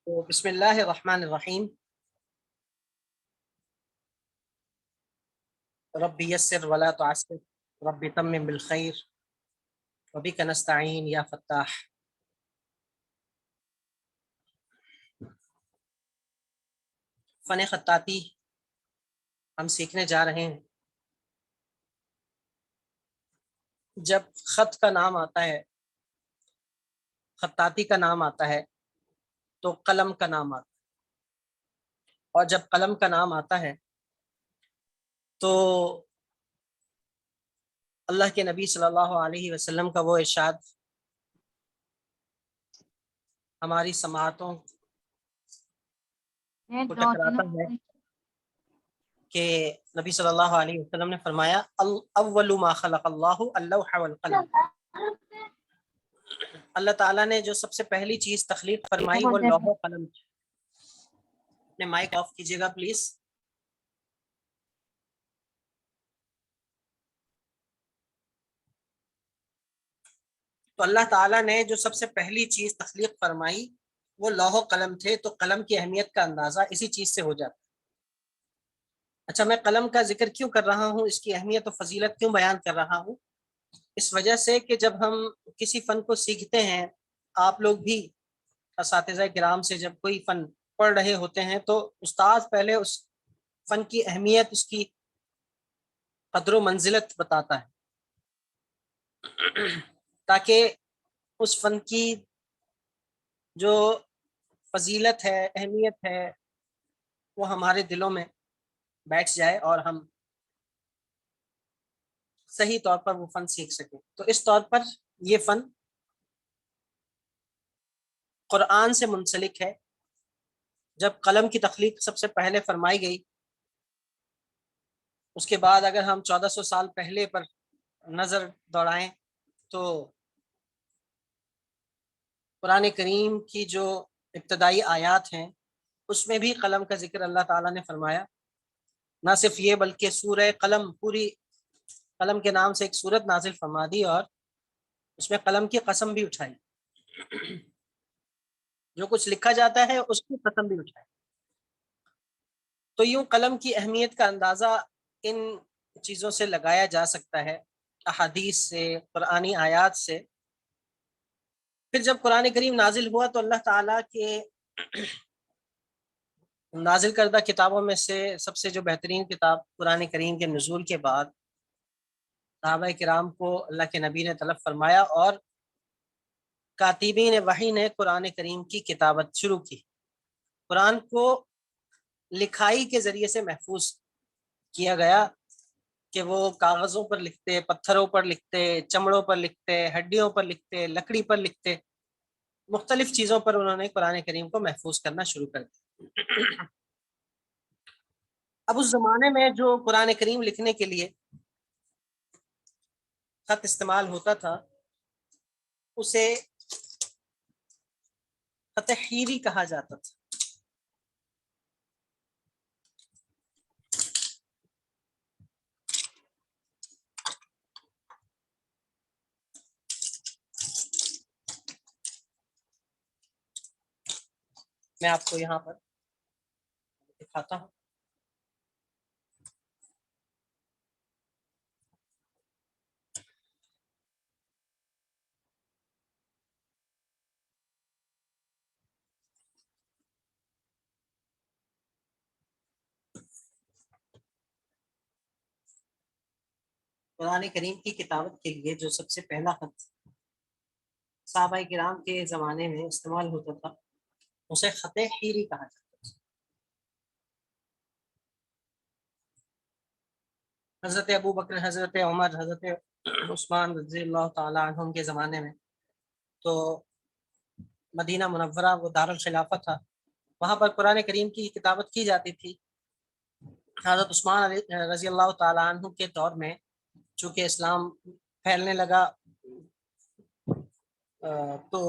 تو بسم اللہ الرحمن الرحیم. رب یسر ولا تعسر رب تمم بالخیر وبک نستعین یا فتاح. فن خطاطی ہم سیکھنے جا رہے ہیں. جب خط کا نام آتا ہے، خطاطی کا نام آتا ہے، تو قلم کا نام آتا ہے. اور جب قلم کا نام آتا ہے تو اللہ کے نبی صلی اللہ علیہ وسلم کا وہ ارشاد ہماری سماعتوں کو ٹکراتا ہے کہ نبی صلی اللہ علیہ وسلم نے فرمایا اول ما خلق اللہ اللوح والقلم. اللہ تعالیٰ نے جو سب سے پہلی چیز تخلیق فرمائی وہ لوح و قلم. اپنے مائک آف کیجیے گا پلیز. تو اللہ تعالیٰ نے جو سب سے پہلی چیز تخلیق فرمائی وہ لوح و قلم تھے. تو قلم کی اہمیت کا اندازہ اسی چیز سے ہو جاتا ہے. اچھا، میں قلم کا ذکر کیوں کر رہا ہوں، اس کی اہمیت و فضیلت کیوں بیان کر رہا ہوں؟ اس وجہ سے کہ جب ہم کسی فن کو سیکھتے ہیں، آپ لوگ بھی اساتذہ کرام سے جب کوئی فن پڑھ رہے ہوتے ہیں تو استاد پہلے اس فن کی اہمیت، اس کی قدر و منزلت بتاتا ہے تاکہ اس فن کی جو فضیلت ہے، اہمیت ہے، وہ ہمارے دلوں میں بیٹھ جائے اور ہم صحیح طور پر وہ فن سیکھ سکیں. تو اس طور پر یہ فن قرآن سے منسلک ہے. جب قلم کی تخلیق سب سے پہلے فرمائی گئی، اس کے بعد اگر ہم 1400 سال پہلے پر نظر دوڑائیں تو قرآن کریم کی جو ابتدائی آیات ہیں اس میں بھی قلم کا ذکر اللہ تعالیٰ نے فرمایا. نہ صرف یہ بلکہ سورہ قلم، پوری قلم کے نام سے ایک سورت نازل فرما دی اور اس میں قلم کی قسم بھی اٹھائی. جو کچھ لکھا جاتا ہے اس کی قسم بھی اٹھائی. تو یوں قلم کی اہمیت کا اندازہ ان چیزوں سے لگایا جا سکتا ہے، احادیث سے، قرآنی آیات سے. پھر جب قرآن کریم نازل ہوا تو اللہ تعالیٰ کے نازل کردہ کتابوں میں سے سب سے جو بہترین کتاب قرآن کریم کے نزول کے بعد صحابہ کرام کو اللہ کے نبی نے طلب فرمایا اور کاتبین وحی نے قرآن کریم کی کتابت شروع کی. قرآن کو لکھائی کے ذریعے سے محفوظ کیا گیا کہ وہ کاغذوں پر لکھتے، پتھروں پر لکھتے، چمڑوں پر لکھتے، ہڈیوں پر لکھتے، لکڑی پر لکھتے، مختلف چیزوں پر انہوں نے قرآن کریم کو محفوظ کرنا شروع کر دیا. اب اس زمانے میں جو قرآن کریم لکھنے کے لیے خط استعمال ہوتا تھا اسے خط حیری کہا جاتا تھا. میں آپ کو یہاں پر دکھاتا ہوں. قرآن کریم کی کتابت کے لیے جو سب سے پہلا خط صحابہ کرام کے زمانے میں استعمال ہوتا تھا اسے خط حیری کہا جاتا تھا. حضرت ابو بکر، حضرت عمر، حضرت عثمان رضی اللہ تعالیٰ عنہم کے زمانے میں تو مدینہ منورہ وہ دارالخلافہ تھا، وہاں پر قرآن کریم کی کتابت کی جاتی تھی. حضرت عثمان رضی اللہ تعالیٰ عنہ کے دور میں چونکہ اسلام پھیلنے لگا تو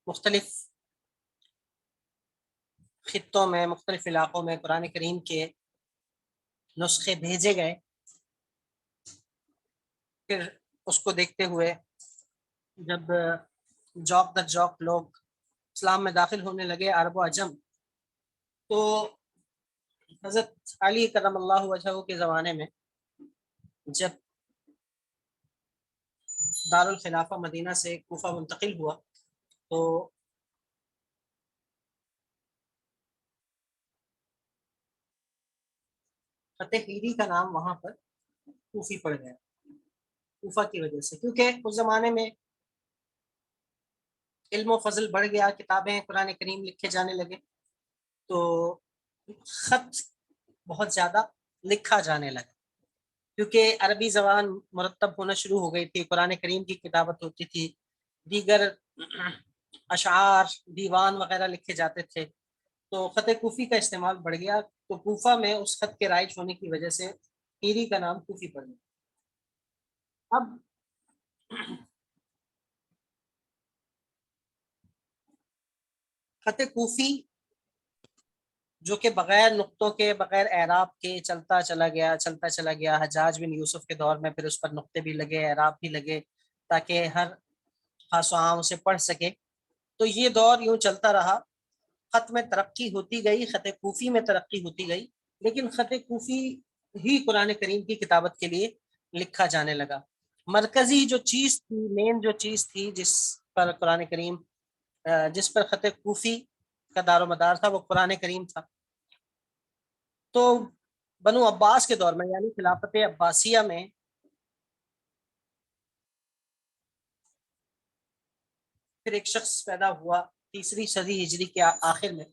مختلف خطوں میں، مختلف علاقوں میں قرآن کریم کے نسخے بھیجے گئے. پھر اس کو دیکھتے ہوئے جب جوک در جوک لوگ اسلام میں داخل ہونے لگے عرب و عجم، تو حضرت علی کرم اللہ وجہہ کے زمانے میں جب دارالخلافہ مدینہ سے کوفہ منتقل ہوا تو فتح ہیری کا نام وہاں پر کوفی پڑ گیا، کوفہ کی وجہ سے، کیونکہ اس زمانے میں علم و فضل بڑھ گیا، کتابیں قرآن کریم لکھے جانے لگے، تو خط بہت زیادہ لکھا جانے لگا، کیونکہ عربی زبان مرتب ہونا شروع ہو گئی تھی، قرآن کریم کی کتابت ہوتی تھی، دیگر اشعار دیوان وغیرہ لکھے جاتے تھے، تو خط کوفی کا استعمال بڑھ گیا، تو کوفہ میں اس خط کے رائج ہونے کی وجہ سے ہیری کا نام کوفی پڑ گیا۔ اب خط کوفی جو کہ بغیر نقطوں کے، بغیر اعراب کے چلتا چلا گیا، حجاج بن یوسف کے دور میں پھر اس پر نقطے بھی لگے، اعراب بھی لگے، تاکہ ہر خاص و عام اسے پڑھ سکے، تو یہ دور یوں چلتا رہا، خط میں ترقی ہوتی گئی، خط کوفی میں ترقی ہوتی گئی، لیکن خط کوفی ہی قرآن کریم کی کتابت کے لیے لکھا جانے لگا۔ مرکزی جو چیز تھی، مین جو چیز تھی جس پر قرآن کریم، جس پر خط کوفی کا دار و مدار تھا، وہ قرآن کریم تھا۔ تو بنو عباس کے دور میں، یعنی خلافت عباسیہ میں، پھر ایک شخص پیدا ہوا 3ری صدی ہجری کے آخر میں،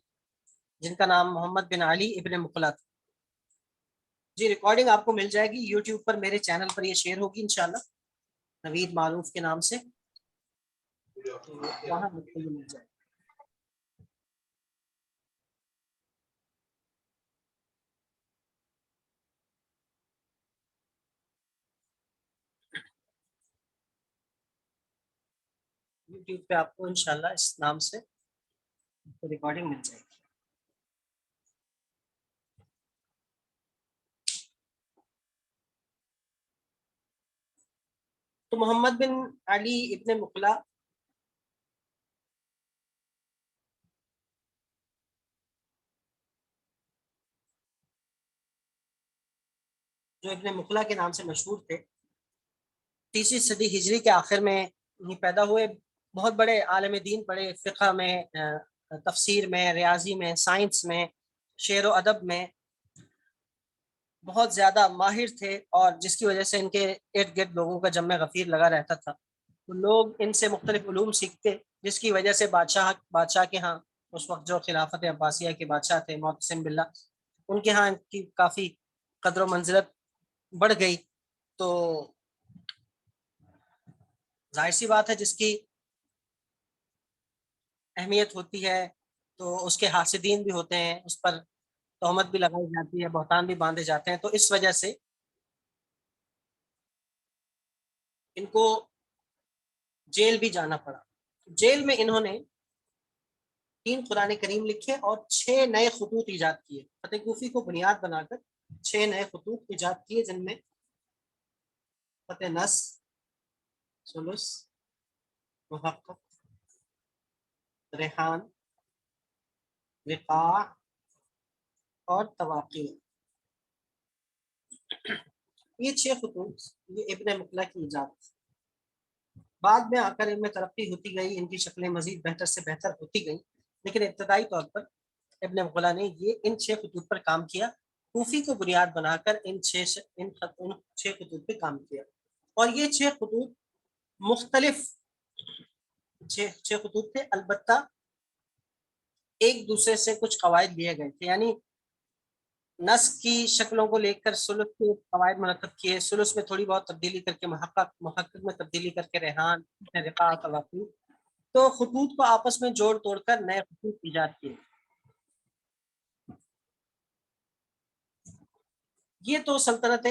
جن کا نام محمد بن علی ابن مقلہ تھا۔ جی ریکارڈنگ آپ کو مل جائے گی یوٹیوب پر، میرے چینل پر یہ شیئر ہوگی انشاءاللہ، نوید معروف کے نام سے، وہاں مل جائے گی۔ یوٹیوب پہ آپ کو انشاءاللہ اس نام سے ریکارڈنگ مل جائے گی۔ تو محمد بن علی ابن مقلہ جو ابن مقلہ کے نام سے مشہور تھے، 3ری صدی ہجری کے آخر میں ہی پیدا ہوئے، بہت بڑے عالم دین پڑھے، فقہ میں، تفسیر میں، ریاضی میں، سائنس میں، شعر و ادب میں بہت زیادہ ماہر تھے، اور جس کی وجہ سے ان کے ارد گرد لوگوں کا جمع غفیر لگا رہتا تھا، تو لوگ ان سے مختلف علوم سیکھتے، جس کی وجہ سے بادشاہ کے ہاں، اس وقت جو خلافت عباسیہ کے بادشاہ تھے معتصم باللہ، ان کے ہاں ان کی کافی قدر و منزلت بڑھ گئی۔ تو ظاہر سی بات ہے، جس کی اہمیت ہوتی ہے تو اس کے حاسدین بھی ہوتے ہیں، اس پر تہمت بھی لگائی جاتی ہے، بہتان بھی باندھے جاتے ہیں، تو اس وجہ سے ان کو جیل بھی جانا پڑا۔ جیل میں انہوں نے 3 قرآن کریم لکھے اور 6 نئے خطوط ایجاد کیے، فتح کوفی کو بنیاد بنا کر 6 نئے خطوط ایجاد کیے، جن میں فتح نص، ثلث، محقق، ریحان، وقاع اور تواقع، یہ 6 خطوط یہ ابن مقلہ کی ایجاد تھی۔ بعد میں آ کر ان میں ترقی ہوتی گئی، ان کی شکلیں مزید بہتر سے بہتر ہوتی گئیں، لیکن ابتدائی طور پر ابن مقلہ نے ان 6 خطوط پر کام کیا، کوفی کو بنیاد بنا کر ان 6 خطوط پہ کام کیا، اور یہ 6 خطوط مختلف 6 خطوط تھے، البتہ ایک دوسرے سے کچھ قواعد لیے گئے تھے، یعنی نس کی شکلوں کو لے کر ثلث کے قواعد مرتب کیے، ثلث میں تھوڑی بہت تبدیلی کر کے محقق میں تبدیلی کر کے ریحان، رقاع، تواقع، تو خطوط کو آپس میں جوڑ توڑ کر نئے خطوط ایجاد کیے۔ یہ تو سلطنت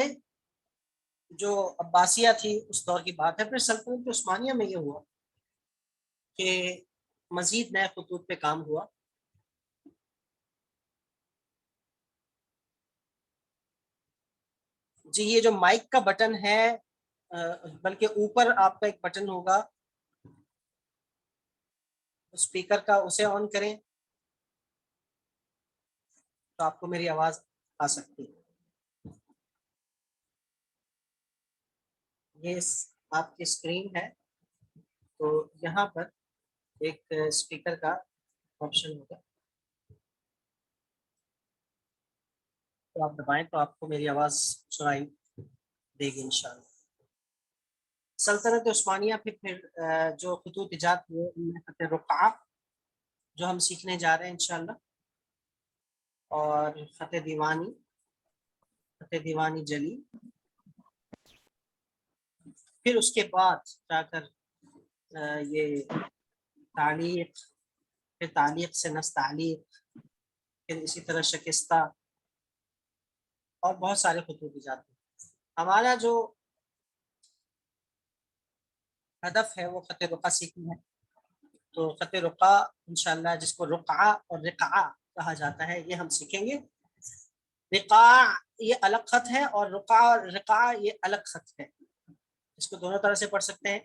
جو عباسیہ تھی اس دور کی بات ہے۔ پھر سلطنت عثمانیہ میں یہ ہوا کہ مزید نئے خطوط پہ کام ہوا۔ جی یہ جو مائک کا بٹن ہے، بلکہ اوپر آپ کا ایک بٹن ہوگا اسپیکر کا اسے آن کریں تو آپ کو میری آواز آ سکتی ہے. یہ آپ کی اسکرین ہے, تو یہاں پر ایک اسپیکر کا آپشن ہوگا, تو آپ دبائیں تو آپ کو میری آواز سنائی دے گی انشاءاللہ. سلطنت عثمانیہ پھر جو خطوط ایجاد ہوئے ان میں خط رقعہ جو ہم سیکھنے جا رہے ہیں انشاءاللہ, اور خط دیوانی جلی, پھر اس کے بعد جا کر یہ تعلیق, پھر تعلیق سے نستعلیق, پھر اسی طرح شکستہ, اور بہت سارے خطوط ایجاد ہوئے. ہمارا جو ہدف ہے وہ خط رقعہ سیکھنا ہے. تو خط رقعہ انشاءاللہ جس کو رقعہ اور رقعہ کہا جاتا ہے یہ ہم سیکھیں گے. رقاع یہ الگ خط ہے اور رقعہ یہ الگ خط ہے, اس کو دونوں طرح سے پڑھ سکتے ہیں.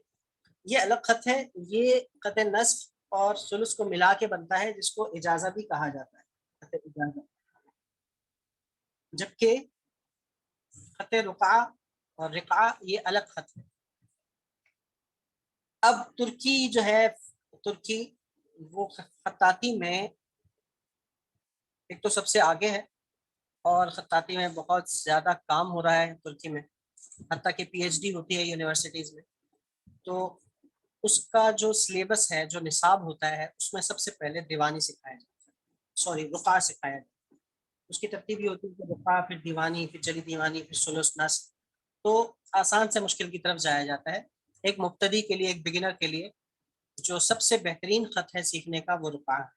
یہ الگ خط ہے, یہ خط نصف اور ثلث کو ملا کے بنتا ہے جس کو اجازہ بھی کہا جاتا ہے, خط اجازہ. جبکہ خط رقعہ اور رقعہ یہ الگ خط ہے. اب ترکی جو ہے, ترکی وہ خطاطی میں ایک تو سب سے آگے ہے, اور خطاطی میں بہت زیادہ کام ہو رہا ہے ترکی میں, حتیٰ کہ پی ایچ ڈی ہوتی ہے یونیورسٹیز میں. تو اس کا جو سلیبس ہے, جو نصاب ہوتا ہے, اس میں سب سے پہلے دیوانی سکھایا جاتا ہے, رقعہ سکھایا جاتا ہے. اس کی ترتیب یہ ہوتی ہے کہ رقعہ, پھر دیوانی, پھر جلی دیوانی, پھر ثلث, نصف. تو آسان سے مشکل کی طرف جایا جاتا ہے. ایک مبتدی کے لیے, ایک بگنر کے لیے جو سب سے بہترین خط ہے سیکھنے کا وہ رقعہ ہے.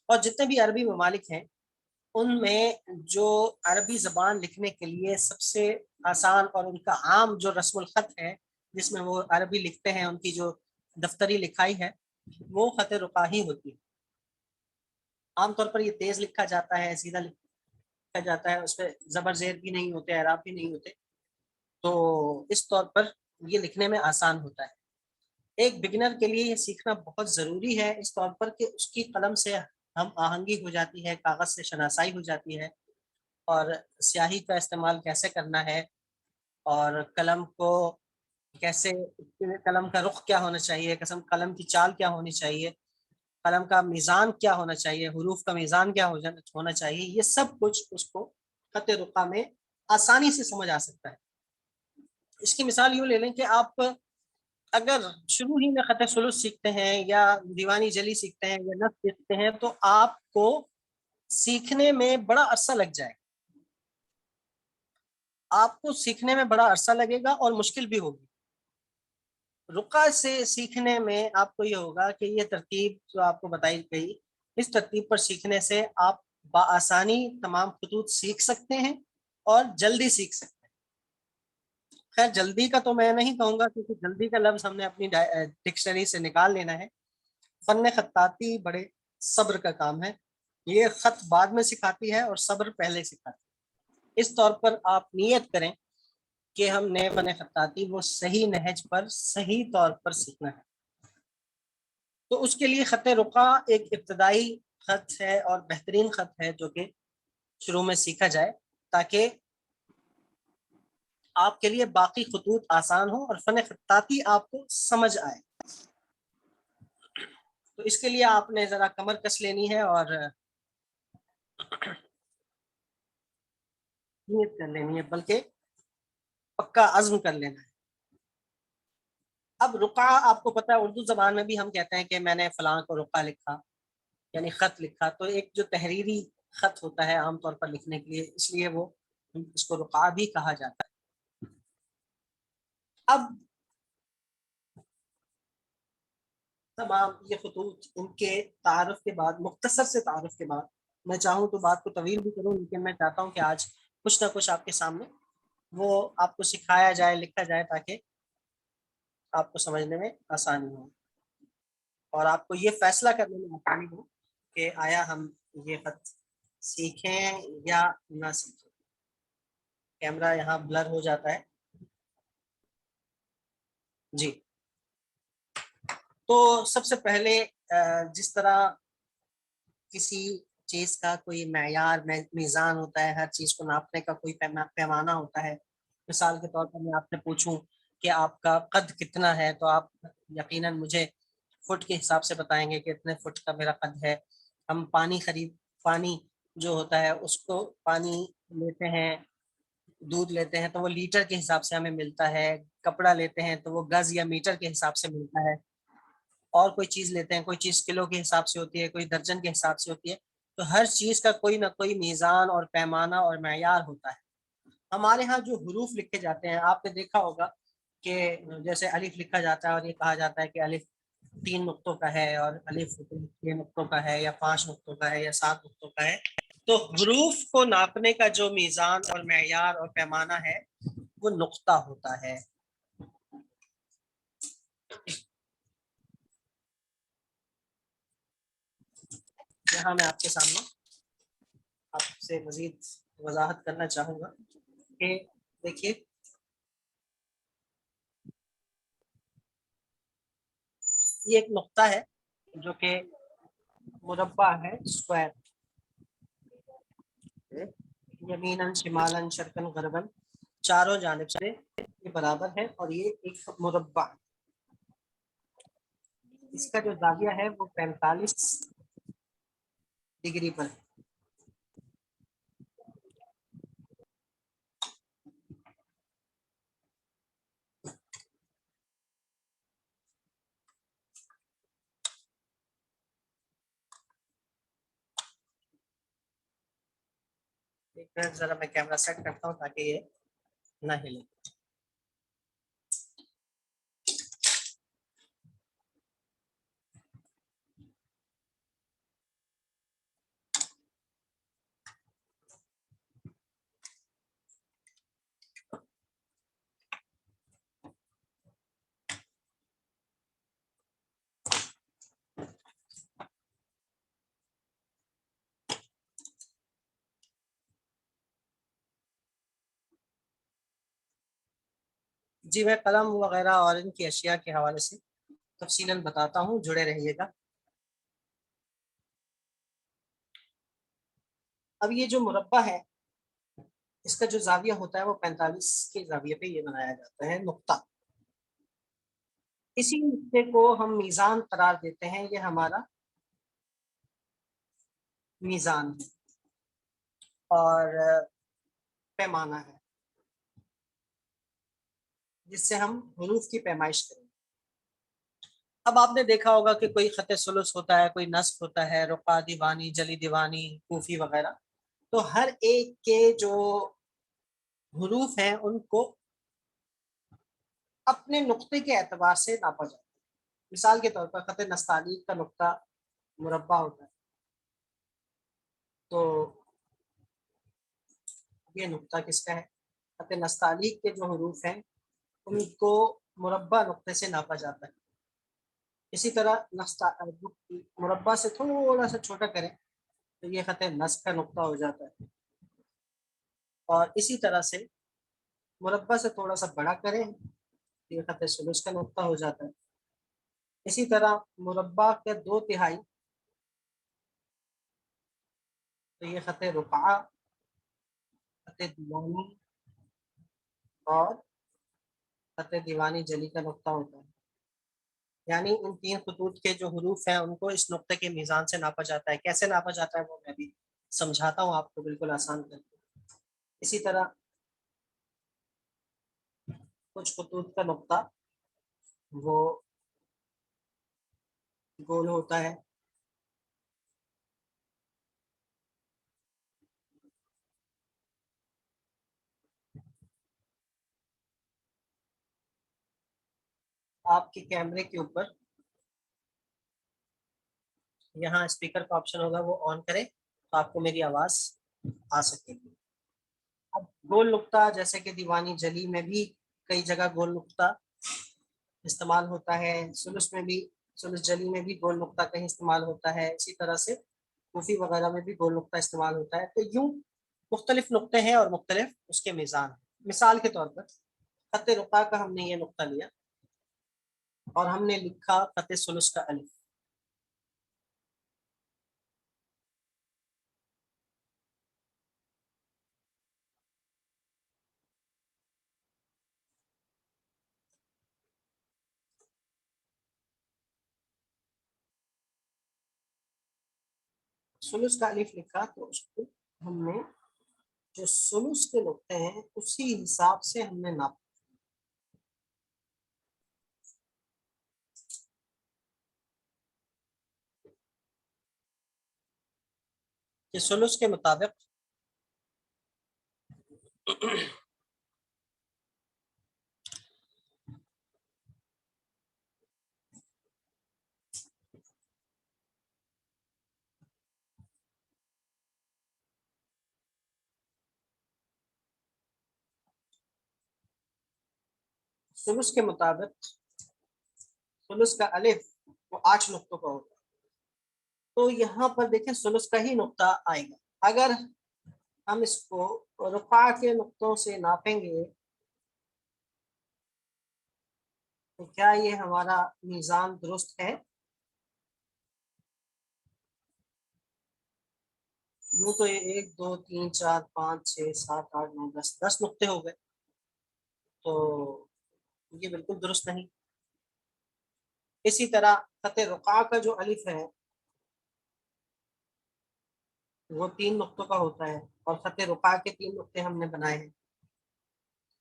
اور جتنے بھی عربی ممالک ہیں ان میں جو عربی زبان لکھنے کے لیے سب سے آسان اور ان کا عام جو رسم الخط ہے جس میں وہ عربی لکھتے ہیں, ان کی جو دفتری لکھائی ہے وہ خط رقعہ ہی ہوتی ہے. عام طور پر یہ تیز لکھا جاتا ہے, سیدھا لکھا جاتا ہے, اس پہ زبر زیر بھی نہیں ہوتے, اعراب بھی نہیں ہوتے. تو اس طور پر یہ لکھنے میں آسان ہوتا ہے. ایک بگنر کے لیے یہ سیکھنا بہت ضروری ہے اس طور پر کہ اس کی قلم سے ہم آہنگی ہو جاتی ہے, کاغذ سے شناسائی ہو جاتی ہے, اور سیاہی کا استعمال کیسے کرنا ہے, اور قلم کو کیسے, قلم کا رخ کیا ہونا چاہیے, قلم کی چال کیا ہونی چاہیے, قلم کا میزان کیا ہونا چاہیے, حروف کا میزان کیا ہونا چاہیے, یہ سب کچھ اس کو خط رقعہ میں آسانی سے سمجھ آ سکتا ہے. اس کی مثال یوں لے لیں کہ آپ اگر شروع ہی میں خط ثلث سیکھتے ہیں یا دیوانی جلی سیکھتے ہیں یا نصف سیکھتے ہیں تو آپ کو سیکھنے میں بڑا عرصہ لگ جائے گا. آپ کو سیکھنے میں بڑا عرصہ لگے گا اور مشکل بھی ہوگی. رقعہ سے سیکھنے میں آپ کو یہ ہوگا کہ یہ ترتیب جو آپ کو بتائی گئی, اس ترتیب پر سیکھنے سے آپ بآسانی تمام خطوط سیکھ سکتے ہیں اور جلدی سیکھ سکتے ہیں. خیر جلدی کا تو میں نہیں کہوں گا, کیونکہ جلدی کا لفظ ہم نے اپنی ڈکشنری سے نکال لینا ہے. فن خطاطی بڑے صبر کا کام ہے, یہ خط بعد میں سکھاتی ہے اور صبر پہلے سکھاتی ہے. اس طور پر آپ نیت کریں کہ ہم نے فن خطاطی وہ صحیح نہج پر صحیح طور پر سیکھنا ہے. تو اس کے لیے خط رقعہ ایک ابتدائی خط ہے اور بہترین خط ہے جو کہ شروع میں سیکھا جائے, تاکہ آپ کے لیے باقی خطوط آسان ہو اور فن خطاطی آپ کو سمجھ آئے. تو اس کے لیے آپ نے ذرا کمر کس لینی ہے اور نیت کر لینی ہے, بلکہ پکا عزم کر لینا ہے. اب رقعہ آپ کو پتہ ہے اردو زبان میں بھی ہم کہتے ہیں کہ میں نے فلاں کو رقعہ لکھا, یعنی خط لکھا. تو ایک جو تحریری خط ہوتا ہے عام طور پر لکھنے کے لیے, اس لیے وہ اس کو رقعہ بھی کہا جاتا ہے. اب تمام یہ خطوط ان کے تعارف کے بعد, مختصر سے تعارف کے بعد, میں چاہوں تو بات کو طویل بھی کروں, لیکن میں چاہتا ہوں کہ آج کچھ نہ کچھ آپ کے سامنے وہ آپ کو سکھایا جائے, لکھا جائے, تاکہ آپ کو سمجھنے میں آسانی ہو اور آپ کو یہ فیصلہ کرنے میں آسانی ہو کہ آیا ہم یہ خط سیکھیں یا نہ سیکھیں. کیمرہ یہاں بلر ہو جاتا ہے جی. تو سب سے پہلے جس طرح کسی چیز کا کوئی معیار میزان ہوتا ہے، ہر چیز کو ناپنے کا کوئی پیمانہ ہوتا ہے. مثال کے طور پر میں آپ سے پوچھوں کہ آپ کا قد کتنا ہے، تو آپ یقیناً مجھے فٹ کے حساب سے بتائیں گے کہ اتنے فٹ کا میرا قد ہے. ہم پانی جو ہوتا ہے اس کو پانی لیتے ہیں، دودھ لیتے ہیں تو وہ لیٹر کے حساب سے ہمیں ملتا ہے. کپڑا لیتے ہیں تو وہ گز یا میٹر کے حساب سے ملتا ہے. اور کوئی چیز لیتے ہیں، کوئی چیز کلو کے حساب سے ہوتی ہے، کوئی درجن کے حساب سے ہوتی ہے. تو ہر چیز کا کوئی نہ کوئی میزان اور پیمانہ اور معیار ہوتا ہے. ہمارے ہاں جو حروف لکھے جاتے ہیں، آپ نے دیکھا ہوگا کہ جیسے الف لکھا جاتا ہے اور یہ کہا جاتا ہے کہ الف 3 نقطوں کا ہے، اور الف 6 نقطوں کا ہے، یا 5 نقطوں کا ہے، یا 7 نقطوں کا ہے. تو حروف کو ناپنے کا جو میزان اور معیار اور پیمانہ ہے وہ نقطہ ہوتا ہے. یہاں میں آپ کے سامنے آپ سے مزید وضاحت کرنا چاہوں گا کہ دیکھیے یہ ایک نقطہ ہے جو کہ مربع ہے، اسکوائر، یمیناً شمالاً شرقاً غرباً، چاروں جانب سے یہ برابر ہے. اور یہ ایک مربع، اس کا جو زاویہ ہے وہ 45 ڈگری پر ہے. ایک منٹ ذرا میں کیمرہ سیٹ کرتا ہوں تاکہ یہ نہ ہلے. جی میں قلم وغیرہ اور ان کی اشیاء کے حوالے سے تفصیلاً بتاتا ہوں، جڑے رہیے گا. اب یہ جو مربع ہے اس کا جو زاویہ ہوتا ہے وہ 45 کے زاویے پہ یہ بنایا جاتا ہے نقطہ. اسی نقطے کو ہم میزان قرار دیتے ہیں. یہ ہمارا میزان ہے اور پیمانہ ہے جس سے ہم حروف کی پیمائش کریں. اب آپ نے دیکھا ہوگا کہ کوئی خط ثلث ہوتا ہے، کوئی نصف ہوتا ہے، رقعہ دیوانی، جلی دیوانی، کوفی وغیرہ. تو ہر ایک کے جو حروف ہیں ان کو اپنے نقطے کے اعتبار سے ناپا جاتا ہے. مثال کے طور پر خط نستعلیق کا نقطہ مربع ہوتا ہے. تو یہ نقطہ کس کا ہے؟ خط نستعلیق کے جو حروف ہیں ان کو مربع نقطے سے ناپا جاتا ہے. اسی طرح مربع سے تھوڑا سا چھوٹا کریں تو یہ خط نصف کا نقطہ ہو جاتا ہے. اور اسی طرح سے مربع سے تھوڑا سا بڑا کریں تو یہ خط ثلث کا نقطہ ہو جاتا ہے. اسی طرح مربع کے 2/3 تو یہ خط رقعہ، خط دیوانی اور خط دیوانی جلی کا نقطہ ہوتا ہے. یعنی ان 3 خطوط کے جو حروف ہیں ان کو اس نقطے کے میزان سے ناپا جاتا ہے. کیسے ناپا جاتا ہے وہ میں بھی سمجھاتا ہوں آپ کو بالکل آسان کر کے. اسی طرح کچھ خطوط کا نقطہ وہ گول ہوتا ہے، آپ کے کیمرے کے اوپر یہاں اسپیکر کا آپشن ہوگا، وہ آن کریں تو آپ کو میری آواز آ سکے گی. اب گول نقطہ جیسے کہ دیوانی جلی میں بھی کئی جگہ گول نقطہ استعمال ہوتا ہے، ثلث میں بھی، ثلث جلی میں بھی گول نقطہ کہیں استعمال ہوتا ہے. اسی طرح سے کوفی وغیرہ میں بھی گول نقطہ استعمال ہوتا ہے. تو یوں مختلف نقطے ہیں اور مختلف اس کے میزان ہیں. مثال کے طور پر خط رقعہ کا ہم نے یہ نقطہ لیا، اور ہم نے لکھا خط ثلث کا الف. ثلث کا الف لکھا تو اس کو ہم نے جو ثلث کے نقطے ہیں اسی حساب سے ہم نے ناپا. کہ ثلث کے مطابق ثلث کے مطابق ثلث کا الف وہ 8 نقطوں کا ہوتا ہے. تو یہاں پر دیکھیں ثلث کا ہی نقطہ آئے گا. اگر ہم اس کو رفع کے نقطوں سے ناپیں گے تو کیا یہ ہمارا میزان درست ہے؟ یوں تو یہ 1 2 3 4 5 6 7 8 9 10 نقطے ہو گئے تو یہ بالکل درست نہیں. اسی طرح خط رقع کا جو الف ہے وہ 3 نقطوں کا ہوتا ہے اور خط رقع کے 3 نقطے ہم نے بنائے ہیں.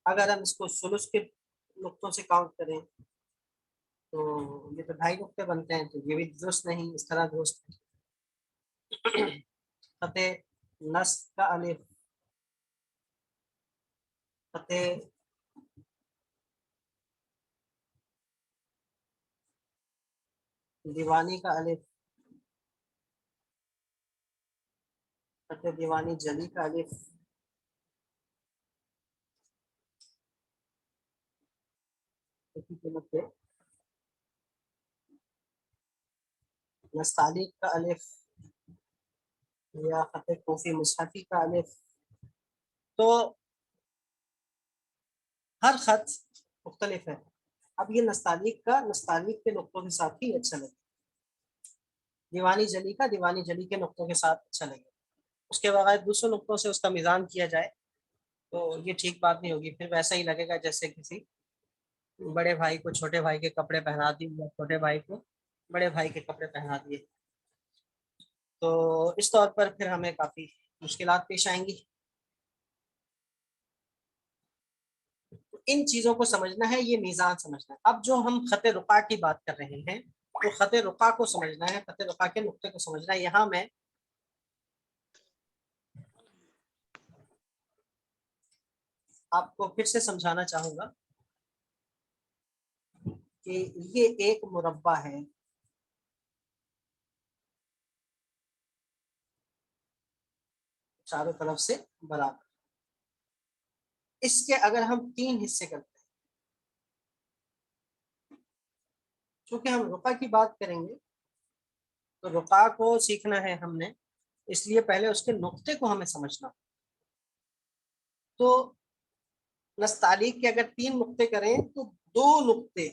اگر ہم اس کو ثلث کے نقطوں سے کاؤنٹ کریں تو یہ تو 2.5 نقطے بنتے ہیں, تو یہ بھی درست نہیں, اس طرح درست ہے. خط نصب کا الف, خط دیوانی کا الف, خط دیوانی جلی کا الف, نستعلیق کا الف یا خط کوفی مصحفی کا الف. تو ہر خط مختلف ہے. اب یہ نستعلیق کا نستعلیق کے نقطوں کے ساتھ ہی اچھا لگے, دیوانی جلی کا دیوانی جلی کے نقطوں کے ساتھ اچھا لگے. اس کے بغیر دوسرے نقطوں سے اس کا میزان کیا جائے تو یہ ٹھیک بات نہیں ہوگی. پھر ویسا ہی لگے گا جیسے کسی بڑے بھائی کو چھوٹے بھائی کے کپڑے پہنا دیے یا چھوٹے بھائی کو بڑے بھائی کے کپڑے پہنا دیے. تو اس طور پر پھر ہمیں کافی مشکلات پیش آئیں گی. ان چیزوں کو سمجھنا ہے, یہ میزان سمجھنا ہے. اب جو ہم خط رقع کی بات کر رہے ہیں تو خط رقع کو سمجھنا ہے, خط رقع کے نقطے کو سمجھنا ہے. یہاں میں آپ کو پھر سے سمجھانا چاہوں گا کہ یہ ایک مربع ہے, چاروں طرف سے برابر. اس کے اگر ہم 3 حصے کرتے ہیں, چونکہ ہم رقع کی بات کریں گے تو رقع کو سیکھنا ہے ہم نے, اس لیے پہلے اس کے نقطے کو ہمیں سمجھنا. تو نستعلیق کے اگر 3 نقطے کریں تو 2 نقطے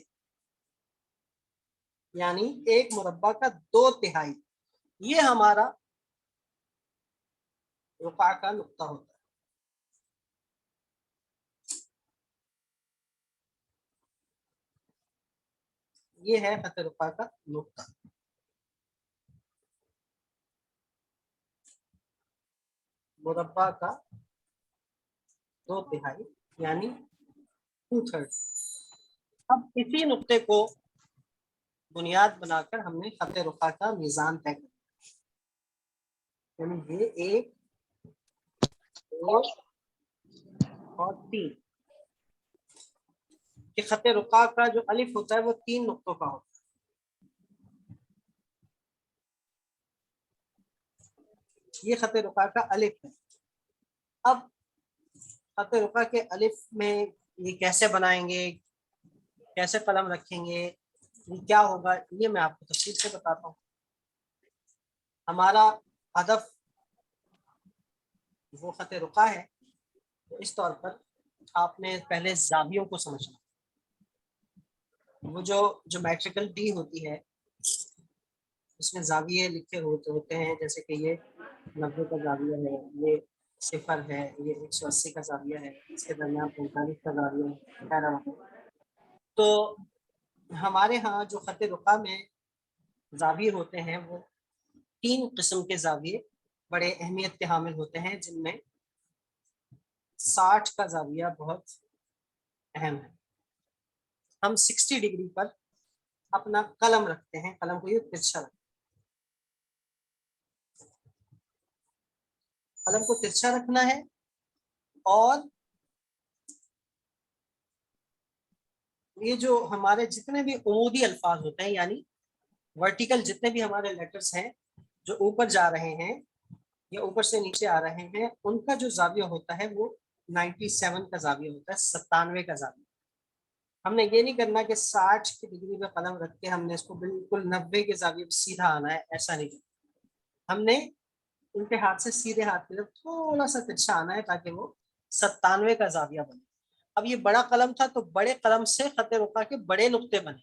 یعنی ایک مربع کا 2/3 یہ ہمارا رقع کا نقطہ ہوتا ہے. یہ ہے خط رقع کا نقطہ. مربع کا 2/3 یعنی 2/3. اب اسی نقطے کو بنیاد بنا کر ہم نے خط رقع کا میزان طے کیا, یعنی یہ 1 2 اور 3 کہ خط رقع کا جو الف ہوتا ہے وہ 3 نقطوں کا ہوتا ہے. یہ خط رقع کا الف ہے. اب خط رقع کے الف میں یہ کیسے بنائیں گے, کیسے قلم رکھیں گے, یہ کیا ہوگا, یہ میں آپ کو تفصیل سے بتاتا ہوں. ہمارا ہدف وہ خط رقع ہے, تو اس طور پر آپ نے پہلے زاویوں کو سمجھنا. وہ جو میٹریکل ڈی ہوتی ہے اس میں زاویے لکھے ہوتے ہیں، جیسے کہ یہ 90 کا زاویہ ہے، یہ 0 ہے، یہ 180 کا زاویہ ہے، اس کے درمیان 45 کا زاویہ ہے وغیرہ وغیرہ۔ تو ہمارے ہاں جو خط رقعہ میں زاویے ہوتے ہیں وہ 3 قسم کے زاویے بڑے اہمیت کے حامل ہوتے ہیں، جن میں 60 کا زاویہ بہت اہم ہے۔ ہم 60 ڈگری پر اپنا قلم رکھتے ہیں، قلم کو یہ ترچھا رکھتے ہیں، قلم کو ترچھا رکھنا ہے، اور یہ جو ہمارے جتنے بھی عمودی الفاظ ہوتے ہیں، یعنی ورٹیکل جتنے بھی ہمارے لیٹرز ہیں جو اوپر جا رہے ہیں یا اوپر سے نیچے آ رہے ہیں، ان کا جو زاویہ ہوتا ہے وہ 97 کا زاویہ ہوتا ہے، 97 کا زاویہ۔ ہم نے یہ نہیں کرنا کہ 60 کی ڈگری میں قلم رکھ کے ہم نے اس کو بالکل 90 کے زاویے پہ سیدھا آنا ہے، ایسا نہیں کرنا۔ ہم نے ان کے ہاتھ سے سیدھے ہاتھ کی طرف تھوڑا سا ترچھا آنا ہے تاکہ وہ 97 کا زاویہ بنے۔ اب یہ بڑا قلم تھا تو بڑے قلم سے خط رقعہ کے بڑے نقطے بنے،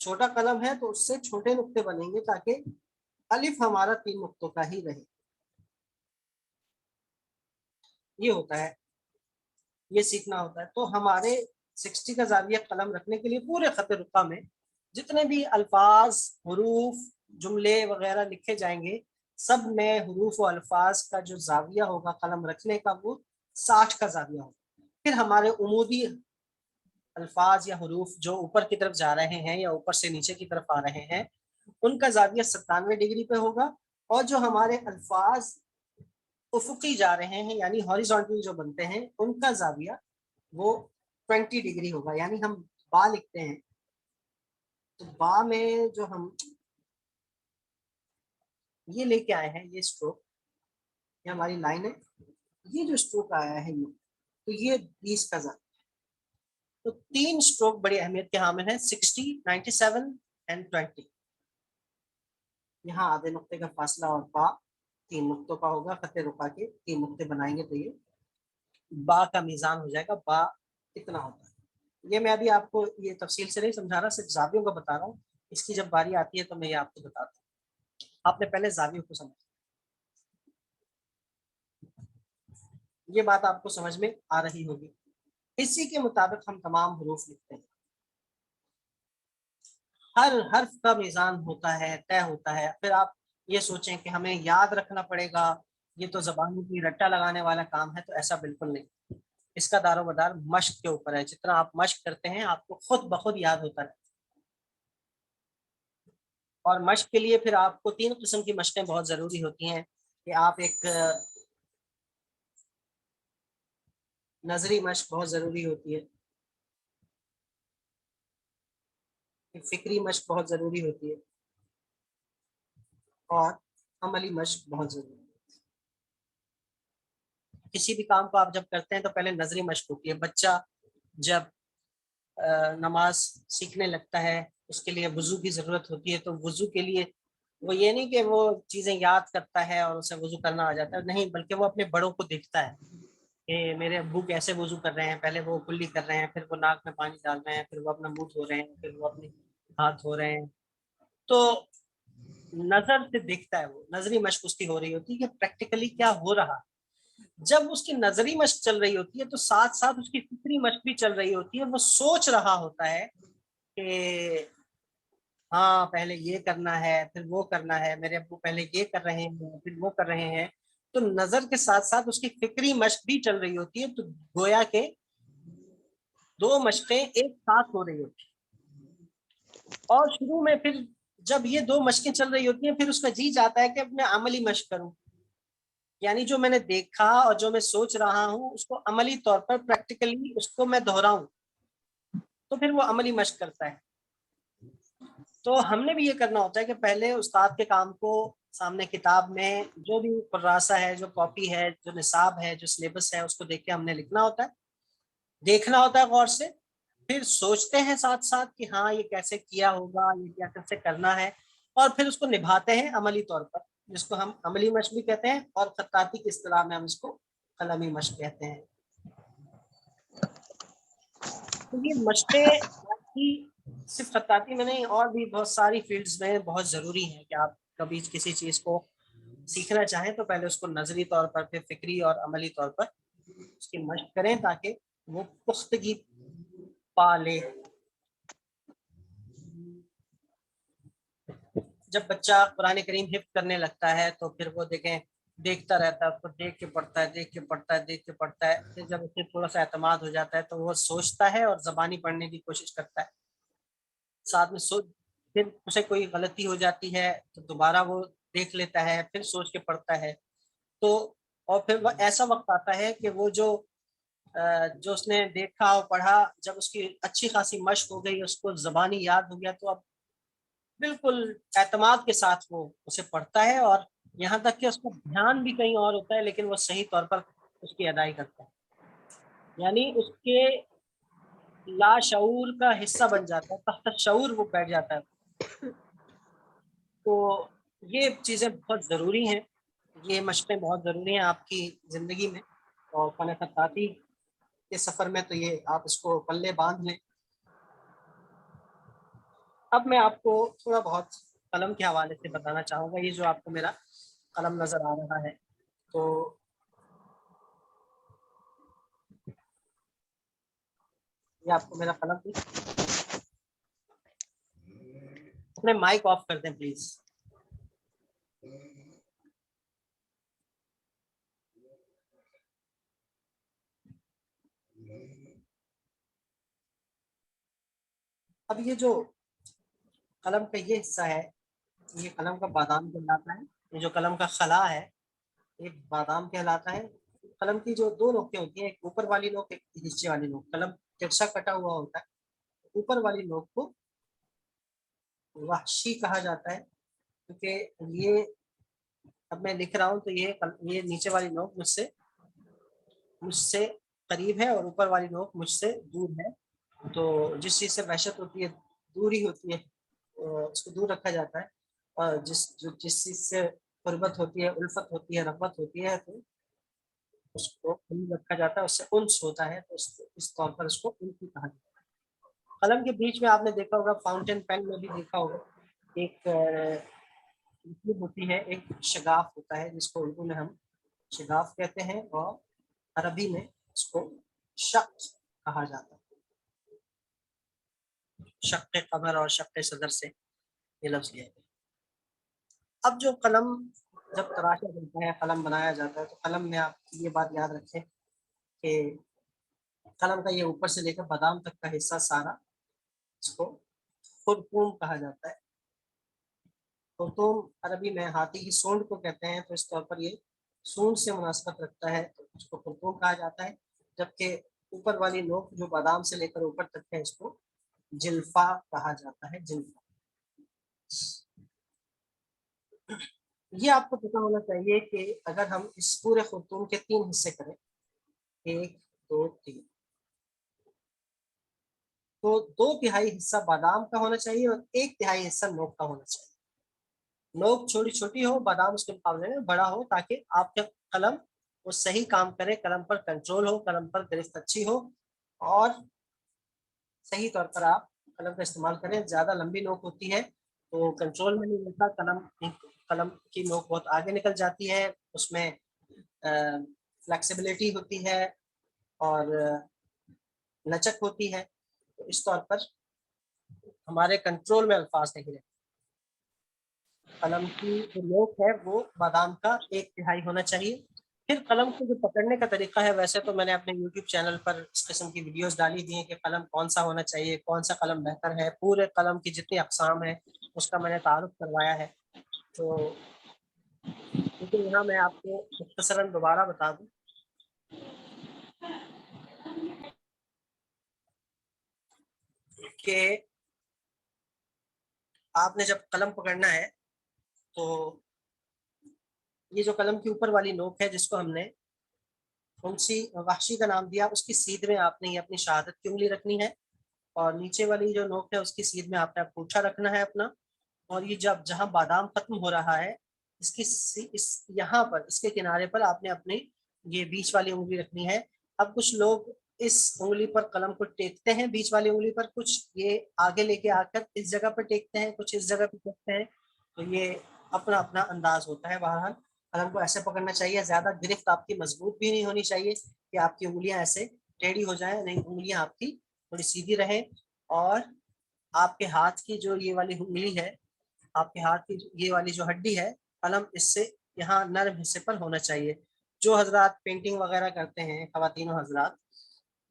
چھوٹا قلم ہے تو اس سے چھوٹے نقطے بنیں گے تاکہ الف ہمارا 3 نقطوں کا ہی رہے۔ یہ ہوتا ہے، یہ سیکھنا ہوتا ہے۔ تو ہمارے 60 کا زاویہ قلم رکھنے کے لیے پورے خط رقعہ میں جتنے بھی الفاظ، حروف، جملے وغیرہ لکھے جائیں گے، سب میں حروف و الفاظ کا جو زاویہ ہوگا قلم رکھنے کا وہ 60 کا زاویہ ہوگا۔ پھر ہمارے عمودی الفاظ یا حروف جو اوپر کی طرف جا رہے ہیں یا اوپر سے نیچے کی طرف آ رہے ہیں، ان کا زاویہ 97 ڈگری پہ ہوگا، اور جو ہمارے الفاظ افقی جا رہے ہیں یعنی ہاریزونٹل جو بنتے ہیں، ان کا زاویہ وہ 20 ڈگری ہوگا۔ یعنی ہم با لکھتے ہیں تو با میں جو ہم یہ لے کے آئے ہیں، یہ اسٹروک، یہ ہماری لائن ہے، یہ جو اسٹروک آیا ہے یہ، تو یہ 20 کا زاویہ۔ تو 3 اسٹروک بڑی اہمیت کے حامل ہیں، 60، 97 اینڈ 20۔ یہاں آدھے نقطے کا فاصلہ اور با 3 نقطوں کا ہوگا، خط رقعہ کے 3 نقطے بنائیں گے تو یہ با کا میزان ہو جائے گا، با اتنا ہوتا ہے۔ یہ میں ابھی آپ کو یہ تفصیل سے نہیں سمجھا رہا، صرف زاویوں کا بتا رہا ہوں، اس کی جب باری آتی ہے تو میں یہ آپ کو بتاتا ہوں۔ آپ نے پہلے زاویوں کو سمجھا، یہ بات آپ کو سمجھ میں آ رہی ہوگی۔ اسی کے مطابق ہم تمام حروف لکھتے ہیں، ہر حرف کا میزان ہوتا ہے، طے ہوتا ہے۔ پھر آپ یہ سوچیں کہ ہمیں یاد رکھنا پڑے گا، یہ تو زبان کی رٹا لگانے والا کام ہے، تو ایسا بالکل نہیں۔ اس کا دار و مدار مشق کے اوپر ہے، جتنا آپ مشق کرتے ہیں آپ کو خود بخود یاد ہوتا ہے۔ اور مشق کے لیے پھر آپ کو 3 قسم کی مشقیں بہت ضروری ہوتی ہیں، کہ آپ ایک نظری مشق بہت ضروری ہوتی ہے، ایک فکری مشق بہت ضروری ہوتی ہے، اور عملی مشق بہت ضروری ہے۔ کسی بھی کام کو آپ جب کرتے ہیں تو پہلے نظری مشق ہوتی ہے۔ بچہ جب نماز سیکھنے لگتا ہے اس کے لیے وضو کی ضرورت ہوتی ہے، تو وضو کے لیے وہ یہ نہیں کہ وہ چیزیں یاد کرتا ہے اور اسے وضو کرنا آ جاتا ہے، نہیں، بلکہ وہ اپنے بڑوں کو دیکھتا ہے کہ میرے ابو کیسے وضو کر رہے ہیں، پہلے وہ کلی کر رہے ہیں، پھر وہ ناک میں پانی ڈال رہے ہیں، پھر وہ اپنا منہ دھو رہے ہیں، پھر وہ اپنے ہاتھ دھو رہے ہیں۔ تو نظر سے دیکھتا ہے، وہ نظری مشق اس کی ہو رہی ہوتی ہے کہ پریکٹیکلی کیا ہو رہا۔ جب اس کی نظری مشق چل رہی ہوتی ہے تو ساتھ ساتھ اس کی فکری مشق بھی چل رہی ہوتی ہے، وہ سوچ رہا ہوتا ہے کہ ہاں پہلے یہ کرنا ہے، پھر وہ کرنا ہے، میرے ابو پہلے یہ کر رہے ہیں پھر وہ کر رہے ہیں۔ تو نظر کے ساتھ ساتھ اس کی فکری مشق بھی چل رہی ہوتی ہے، تو گویا کہ 2 مشقیں ایک ساتھ ہو رہی ہوتی ہیں۔ اور شروع میں پھر جب یہ 2 مشقیں چل رہی ہوتی ہیں، پھر اس کا جی چاہتا ہے کہ اب میں عملی مشق کروں، یعنی جو میں نے دیکھا اور جو میں سوچ رہا ہوں اس کو عملی طور پر پریکٹیکلی اس کو میں دہراؤں، تو پھر وہ عملی مشق کرتا ہے۔ تو ہم نے بھی یہ کرنا ہوتا ہے کہ پہلے استاد کے کام کو سامنے کتاب میں جو بھی کراسہ ہے، جو کاپی ہے، جو نصاب ہے، جو سلیبس ہے، اس کو دیکھ کے ہم نے لکھنا ہوتا ہے، دیکھنا ہوتا ہے غور سے، پھر سوچتے ہیں ساتھ ساتھ کہ ہاں یہ کیسے کیا ہوگا، یہ کیا کیسے کرنا ہے، اور پھر اس کو نبھاتے ہیں عملی طور پر، جس کو ہم عملی مشق بھی کہتے ہیں، اور خطاطی کی اصطلاح میں ہم اس کو قلمی مشق کہتے ہیں۔ تو یہ مشقیں صرف خطاطی میں نہیں، اور بھی بہت ساری فیلڈز میں بہت ضروری ہے کہ آپ کبھی کسی چیز کو سیکھنا چاہیں تو پہلے اس کو نظری طور پر، پھر فکری اور عملی طور پر اس کی مشق کریں تاکہ وہ پختگی پا لے۔ جب بچہ قرآن کریم حفظ کرنے لگتا ہے تو پھر وہ دیکھتا رہتا ہے، اس کو دیکھ کے پڑھتا ہے، دیکھ کے پڑھتا ہے، دیکھ کے پڑھتا ہے، پھر جب اسے تھوڑا سا اعتماد ہو جاتا ہے تو وہ سوچتا ہے اور زبانی پڑھنے کی کوشش کرتا ہے، ساتھ میں پھر اسے کوئی غلطی ہو جاتی ہے تو دوبارہ وہ دیکھ لیتا ہے، پھر سوچ کے پڑھتا ہے۔ تو اور پھر وہ ایسا وقت آتا ہے کہ وہ جو اس نے دیکھا اور پڑھا، جب اس کی اچھی خاصی مشق ہو گئی، اس کو زبانی یاد ہو گیا، تو اب بالکل اعتماد کے ساتھ وہ اسے پڑھتا ہے، اور یہاں تک کہ اس کا دھیان بھی کہیں اور ہوتا ہے لیکن وہ صحیح طور پر اس کی ادائی کرتا ہے، یعنی اس کے لاشعور کا حصہ بن جاتا ہے، تحت شعور وہ بیٹھ جاتا ہے۔ تو یہ چیزیں بہت ضروری ہیں، یہ مشقیں بہت ضروری ہیں آپ کی زندگی میں، اور فن خطاطی کے سفر میں تو یہ آپ اس کو پلے باندھ لیں۔ اب میں آپ کو تھوڑا بہت قلم کے حوالے سے بتانا چاہوں گا۔ یہ جو آپ کو میرا قلم نظر آ رہا ہے، تو یہ آپ کو میرا قلم بھی، اپنے مائک آف کر دیں پلیز۔ اب یہ جو قلم کا یہ حصہ ہے، یہ قلم کا بادام کہلاتا ہے، یہ جو قلم کا خلا ہے یہ بادام کہلاتا ہے۔ قلم کی جو دو نوکیں ہوتی ہیں، ایک اوپر والی نوک، ایک نیچے والی نوک، قلم ترچھا کٹا ہوا ہوتا ہے، اوپر والی نوک کو وحشی کہا جاتا ہے، کیونکہ یہ اب میں لکھ رہا ہوں تو یہ نیچے والی نوک مجھ سے قریب ہے اور اوپر والی نوک مجھ سے دور ہے، تو جس چیز سے وحشت ہوتی ہے، دوری ہوتی ہے، اس کو دور رکھا جاتا ہے، اور جس چیز سے قربت ہوتی ہے، الفت ہوتی ہے، رغبت ہوتی ہے، تو اس کو قریب رکھا جاتا ہے، اس سے انس ہوتا ہے، تو اس طور پر اس کو انس کہا جاتا ہے۔ قلم کے بیچ میں آپ نے دیکھا ہوگا، فاؤنٹین پین میں بھی دیکھا ہوگا، ایک ہوتی ہے، ایک شگاف ہوتا ہے جس کو اردو میں ہم شگاف کہتے ہیں، اور عربی میں اس کو شق کہا جاتا ہے، شق قمر اور شق صدر سے یہ لفظ لیا گیا۔ اب جو قلم جب تراشا جاتا ہے، قلم بنایا جاتا ہے، تو قلم میں آپ یہ بات یاد رکھیں کہ قلم کا یہ اوپر سے لے کر بادام تک کا حصہ سارا، اس کو خرطوم کہا جاتا ہے۔ خرطوم عربی میں ہاتھی کی سونڈ کو کہتے ہیں، تو اس طور پر یہ سونڈ سے مناسبت رکھتا ہے، تو اس کو خرطوم کہا جاتا ہے، جبکہ اوپر والی نوک جو بادام سے لے کر اوپر تک ہے، اس کو جلفا کہا جاتا ہے، جلفا۔ یہ آپ کو پتا ہونا چاہیے کہ اگر ہم اس پورے خرطوم کے 3 حصے کریں، 1 2 3، تو 2/3 حصہ بادام کا ہونا چاہیے اور 1/3 حصہ نوک کا ہونا چاہیے۔ نوک چھوٹی چھوٹی ہو، بادام اس کے مقابلے میں بڑا ہو، تاکہ آپ کا قلم وہ صحیح کام کرے، قلم پر کنٹرول ہو، قلم پر گرفت اچھی ہو، اور صحیح طور پر آپ قلم کا استعمال کریں۔ زیادہ لمبی نوک ہوتی ہے تو کنٹرول میں نہیں رہتا، قلم کی نوک بہت آگے نکل جاتی ہے، اس میں فلیکسیبلٹی ہوتی ہے اور لچک ہوتی ہے، تو اس طور پر ہمارے کنٹرول میں الفاظ نہیں رہتے۔ قلم کی جو نوک ہے وہ بادام کا 1/3 ہونا چاہیے۔ پھر قلم کو جو پکڑنے کا طریقہ ہے، ویسے تو میں نے اپنے یوٹیوب چینل پر اس قسم کی ویڈیوز ڈالی دی ہیں کہ قلم کون سا ہونا چاہیے، کون سا قلم بہتر ہے، پورے قلم کی جتنی اقسام ہیں اس کا میں نے تعارف کروایا ہے، تو لیکن یہاں میں آپ کو مختصراً دوبارہ بتا دوں کہ آپ نے جب قلم پکڑنا ہے تو یہ جو قلم کی اوپر والی نوک ہے، جس کو ہم نے انسی وحشی کا نام دیا، اس کی سیدھ میں آپ نے یہ اپنی شہادت کی انگلی رکھنی ہے، اور نیچے والی جو نوک ہے اس کی سیدھ میں آپ نے انگوٹھا رکھنا ہے اپنا، اور یہ جہاں بادام ختم ہو رہا ہے، یہاں پر اس کے کنارے پر آپ نے اپنی یہ بیچ والی انگلی رکھنی ہے۔ اب کچھ لوگ اس انگلی پر قلم کو ٹیکتے ہیں، بیچ والی انگلی پر، کچھ یہ آگے لے کے آ کر اس جگہ پر ٹیکتے ہیں، کچھ اس جگہ پہ ٹیکتے ہیں، تو یہ اپنا اپنا انداز ہوتا ہے۔ بہرحال قلم کو ایسے پکڑنا چاہیے، زیادہ گرفت آپ کی مضبوط بھی نہیں ہونی چاہیے کہ آپ کی انگلیاں ایسے ٹیڑھی ہو جائیں، نہیں، انگلیاں آپ کی تھوڑی سیدھی رہیں، اور آپ کے ہاتھ کی جو یہ والی انگلی ہے، آپ کے ہاتھ کی یہ والی جو ہڈی ہے، قلم اس سے یہاں نرم حصے پر ہونا چاہیے۔ جو حضرات پینٹنگ وغیرہ کرتے ہیں، خواتین و حضرات،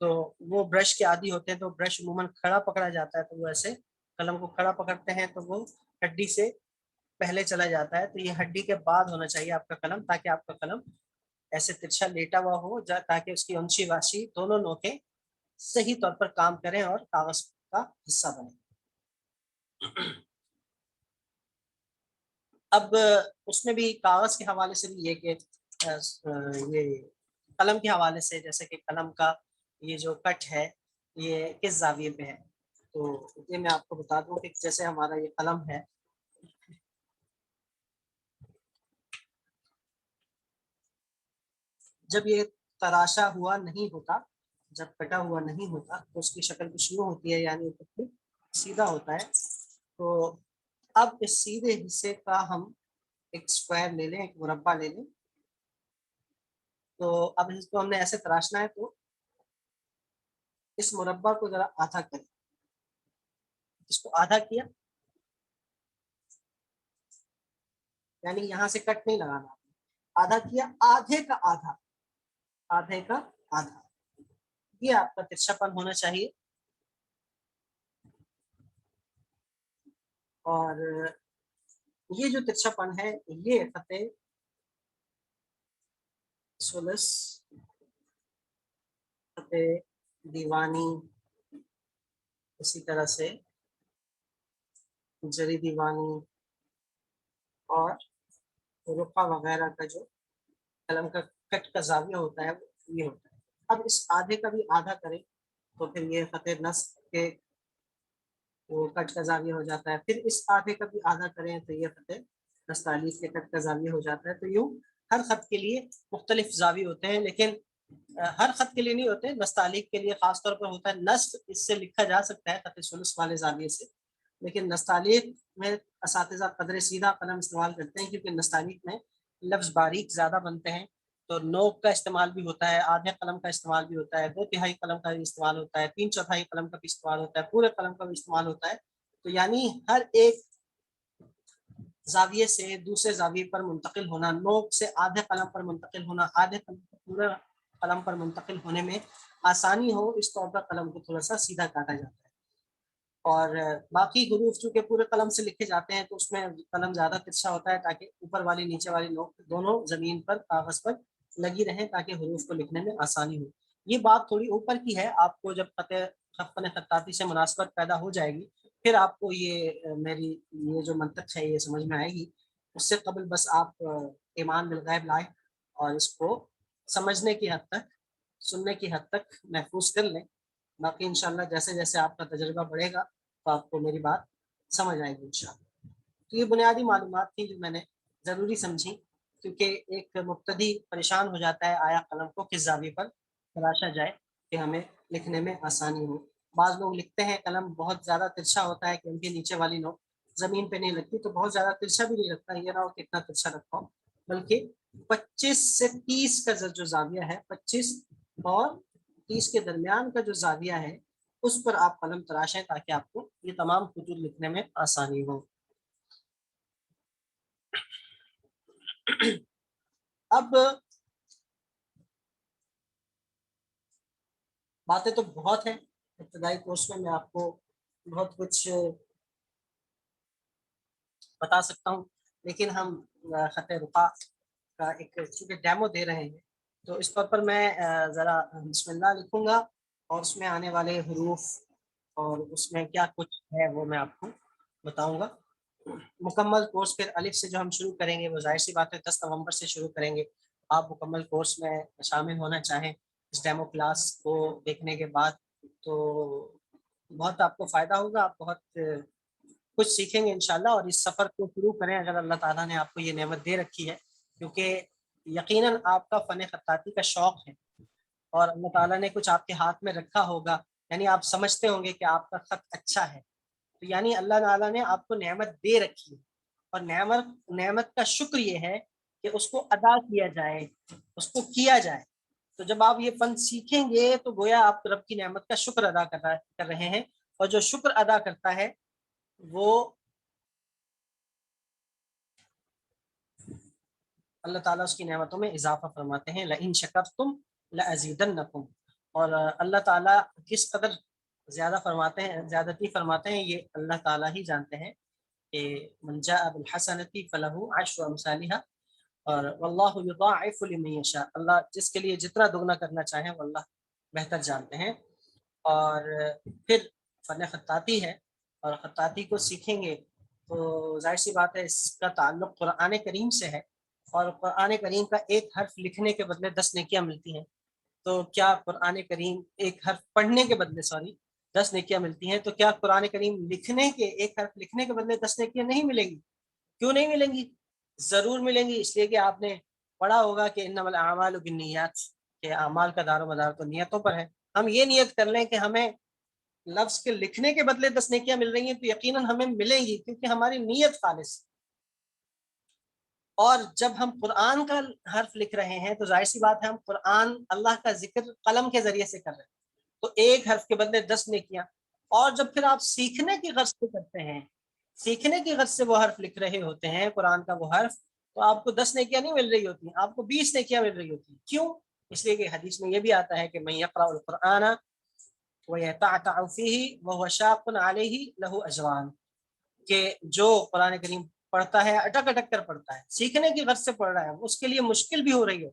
تو وہ برش کے عادی ہوتے ہیں، تو برش عموماً کھڑا پکڑا جاتا ہے، تو وہ ایسے قلم کو کھڑا پکڑتے ہیں تو وہ ہڈی سے پہلے چلا جاتا ہے، تو یہ ہڈی کے بعد ہونا چاہیے آپ کا قلم، تاکہ آپ کا قلم ایسے ترچھا لیٹا ہوا ہو، تاکہ اس کی انشی واشی دونوں نوکیں صحیح طور پر کام کریں اور کاغذ کا حصہ بنے۔ اب اس میں بھی کاغذ کے حوالے سے بھی یہ کہ یہ قلم کے حوالے سے، جیسے کہ قلم کا یہ جو کٹ ہے یہ کس زاویے پہ ہے، تو یہ میں آپ کو بتا دوں کہ جیسے ہمارا یہ قلم ہے، جب یہ تراشا ہوا نہیں ہوتا، جب کٹا ہوا نہیں ہوتا تو اس کی شکل کچھ یوں ہوتی ہے، یعنی سیدھا ہوتا ہے۔ تو اب اس سیدھے حصے کا ہم ایک اسکوائر لے لیں، ایک مربع لے لیں، تو اب اس کو ہم نے ایسے تراشنا ہے، تو اس مربع کو ذرا آدھا کریں، اس کو آدھا کیا، یعنی یہاں سے کٹ نہیں لگانا، آدھا کیا، آدھے کا آدھا، آدھے کا آدھا، یہ آپ کا ترچھا پن ہونا چاہیے۔ اور یہ جو ترچھا پن ہے یہ خط ثلث، خط دیوانی، اسی طرح سے جری دیوانی اور رقعہ وغیرہ کا جو قلم کا کٹ کا زاویہ ہوتا ہے وہ یہ ہوتا ہے۔ اب اس آدھے کا بھی آدھا کریں تو پھر یہ خط نصب کے وہ کٹ کا زاویہ ہو جاتا ہے، پھر اس آدھے کا بھی آدھا کریں تو یہ خط نستعلیق کے کٹ کا زاویہ ہو جاتا ہے۔ تو یوں ہر خط کے لیے مختلف زاویے ہوتے ہیں، لیکن ہر خط کے لیے نہیں ہوتے، نستعلیق کے لیے خاص طور پر ہوتا ہے۔ نصب اس سے لکھا جا سکتا ہے خط ثلث والے زاویے سے، لیکن نستعلیق میں اساتذہ قدر سیدھا قلم استعمال کرتے ہیں، کیونکہ نستعلیق میں لفظ باریک زیادہ بنتے ہیں، تو نوک کا استعمال بھی ہوتا ہے، آدھے قلم کا استعمال بھی ہوتا ہے، 2/3 قلم کا بھی استعمال ہوتا ہے، 3/4 قلم کا بھی استعمال ہوتا ہے، پورے قلم کا بھی استعمال ہوتا ہے۔ تو یعنی ہر ایک زاویے سے دوسرے زاویے پر منتقل ہونا، نوک سے آدھے قلم پر منتقل ہونا، آدھے قلم سے پورے قلم پر منتقل ہونے میں آسانی ہو، اس طور پر قلم کو تھوڑا سا سیدھا کاٹا جاتا ہے۔ اور باقی حروف چونکہ پورے قلم سے لکھے جاتے ہیں تو اس میں قلم زیادہ ترچھا ہوتا ہے، تاکہ اوپر والی نیچے والی نوک دونوں زمین پر کاغذ پر لگی رہیں، تاکہ حروف کو لکھنے میں آسانی ہو۔ یہ بات تھوڑی اوپر کی ہے، آپ کو جب فن خطاطی سے مناسبت پیدا ہو جائے گی پھر آپ کو یہ میری یہ جو منطق ہے یہ سمجھ میں آئے گی۔ اس سے قبل بس آپ ایمان بالغیب لائیں اور اس کو سمجھنے کی حد تک، سننے کی حد تک محفوظ کر لیں، باقی انشاءاللہ جیسے جیسے آپ کا تجربہ بڑھے گا تو آپ کو میری بات سمجھ آئے گی انشاءاللہ۔ تو یہ بنیادی معلومات تھی جو میں نے ضروری سمجھی، کیونکہ ایک مبتدی پریشان ہو جاتا ہے آیا قلم کو کس زاویے پر تراشا جائے کہ ہمیں لکھنے میں آسانی ہو۔ بعض لوگ لکھتے ہیں قلم بہت زیادہ ترچھا ہوتا ہے کہ ان کے نیچے والی نوک زمین پہ نہیں لگتی، تو بہت زیادہ ترچھا بھی نہیں رکھتا، یہ نہ ہو کہ اتنا ترچھا رکھا ہو، بلکہ 25 سے 30 کا جو زاویہ ہے، 25 اور 30 کے درمیان کا جو زاویہ ہے اس پر آپ قلم تراشیں، تاکہ آپ کو یہ تمام خطوط لکھنے میں آسانی ہو۔ اب باتیں تو بہت ہیں، ابتدائی کورس میں آپ کو بہت کچھ بتا سکتا ہوں، لیکن ہم خط رقعہ کا ایک چونکہ ڈیمو دے رہے ہیں تو اس طور پر میں ذرا بسم اللہ لکھوں گا، اور اس میں آنے والے حروف اور اس میں کیا کچھ ہے وہ میں آپ کو بتاؤں گا۔ مکمل کورس پھر الف سے جو ہم شروع کریں گے وہ ظاہر سی بات ہے 10 نومبر سے شروع کریں گے۔ آپ مکمل کورس میں شامل ہونا چاہیں اس ڈیمو کلاس کو دیکھنے کے بعد تو بہت آپ کو فائدہ ہوگا، آپ بہت کچھ سیکھیں گے انشاءاللہ، اور اس سفر کو شروع کریں اگر اللہ تعالیٰ نے آپ کو یہ نعمت دے رکھی ہے، کیونکہ یقیناً آپ کا فن خطاطی کا شوق ہے اور اللہ تعالیٰ نے کچھ آپ کے ہاتھ میں رکھا ہوگا، یعنی آپ سمجھتے ہوں گے کہ آپ کا خط اچھا ہے، تو یعنی اللہ تعالیٰ نے آپ کو نعمت دے رکھی ہے، اور نعمت کا شکر یہ ہے کہ اس کو ادا کیا جائے، اس کو کیا جائے۔ تو جب آپ یہ فن سیکھیں گے تو گویا آپ رب کی نعمت کا شکر ادا کر رہے ہیں، اور جو شکر ادا کرتا ہے وہ اللہ تعالیٰ اس کی نعمتوں میں اضافہ فرماتے ہیں، لَإِن شَكَرْتُمْ لَأَزِيدَنَّكُمْ۔ اور اللہ تعالیٰ کس قدر زیادہ فرماتے ہیں، زیادتی فرماتے ہیں، یہ اللہ تعالیٰ ہی جانتے ہیں کہ من جاء بالحسنۃ فلہ عشر امثالها، اور واللہ یضاعف لمن یشاء، اللہ جس کے لیے جتنا دگنا کرنا چاہیں وہ اللہ بہتر جانتے ہیں۔ اور پھر فن خطاطی ہے، اور خطاطی کو سیکھیں گے تو ظاہر سی بات ہے اس کا تعلق قرآن کریم سے ہے، اور قرآن کریم کا ایک حرف لکھنے کے بدلے 10 نیکیاں ملتی ہیں، تو کیا قرآن کریم ایک حرف پڑھنے کے بدلے 10 نیکیاں ملتی ہیں، تو کیا قرآن کریم لکھنے کے ایک حرف لکھنے کے بدلے 10 نیکیاں نہیں ملیں گی؟ کیوں نہیں ملیں گی؟ ضرور ملیں گی، اس لیے کہ آپ نے پڑھا ہوگا کہ انما الاعمال بالنیات، کہ اعمال کا دار و مدار تو نیتوں پر ہے۔ ہم یہ نیت کر لیں کہ ہمیں لفظ کے لکھنے کے بدلے 10 نیکیاں مل رہی ہیں، تو یقیناً ہمیں ملیں گی، کیونکہ ہماری نیت خالص۔ اور جب ہم قرآن کا حرف لکھ رہے ہیں تو ظاہر سی بات ہے ہم قرآن، اللہ کا ذکر قلم کے ذریعے سے کر رہے ہیں، تو ایک حرف کے بدلے 10 نیکیاں۔ اور جب پھر آپ سیکھنے کی غرض سے کرتے ہیں، سیکھنے کی غرض سے وہ حرف لکھ رہے ہوتے ہیں، قرآن کا وہ حرف، تو آپ کو 10 نیکیاں نہیں مل رہی ہوتی ہیں، آپ کو 20 نیکیاں مل رہی ہوتی ہیں۔ کیوں؟ اس لیے کہ حدیث میں یہ بھی آتا ہے کہ من یقرأ القرآن ویتعتع فیہ وہو شاق علیہ لہ اجران، کہ جو قرآن کریم پڑھتا ہے، اٹک اٹک کر پڑھتا ہے، سیکھنے کی غرض سے پڑھ رہا ہے، اس کے لیے مشکل بھی ہو رہی ہے،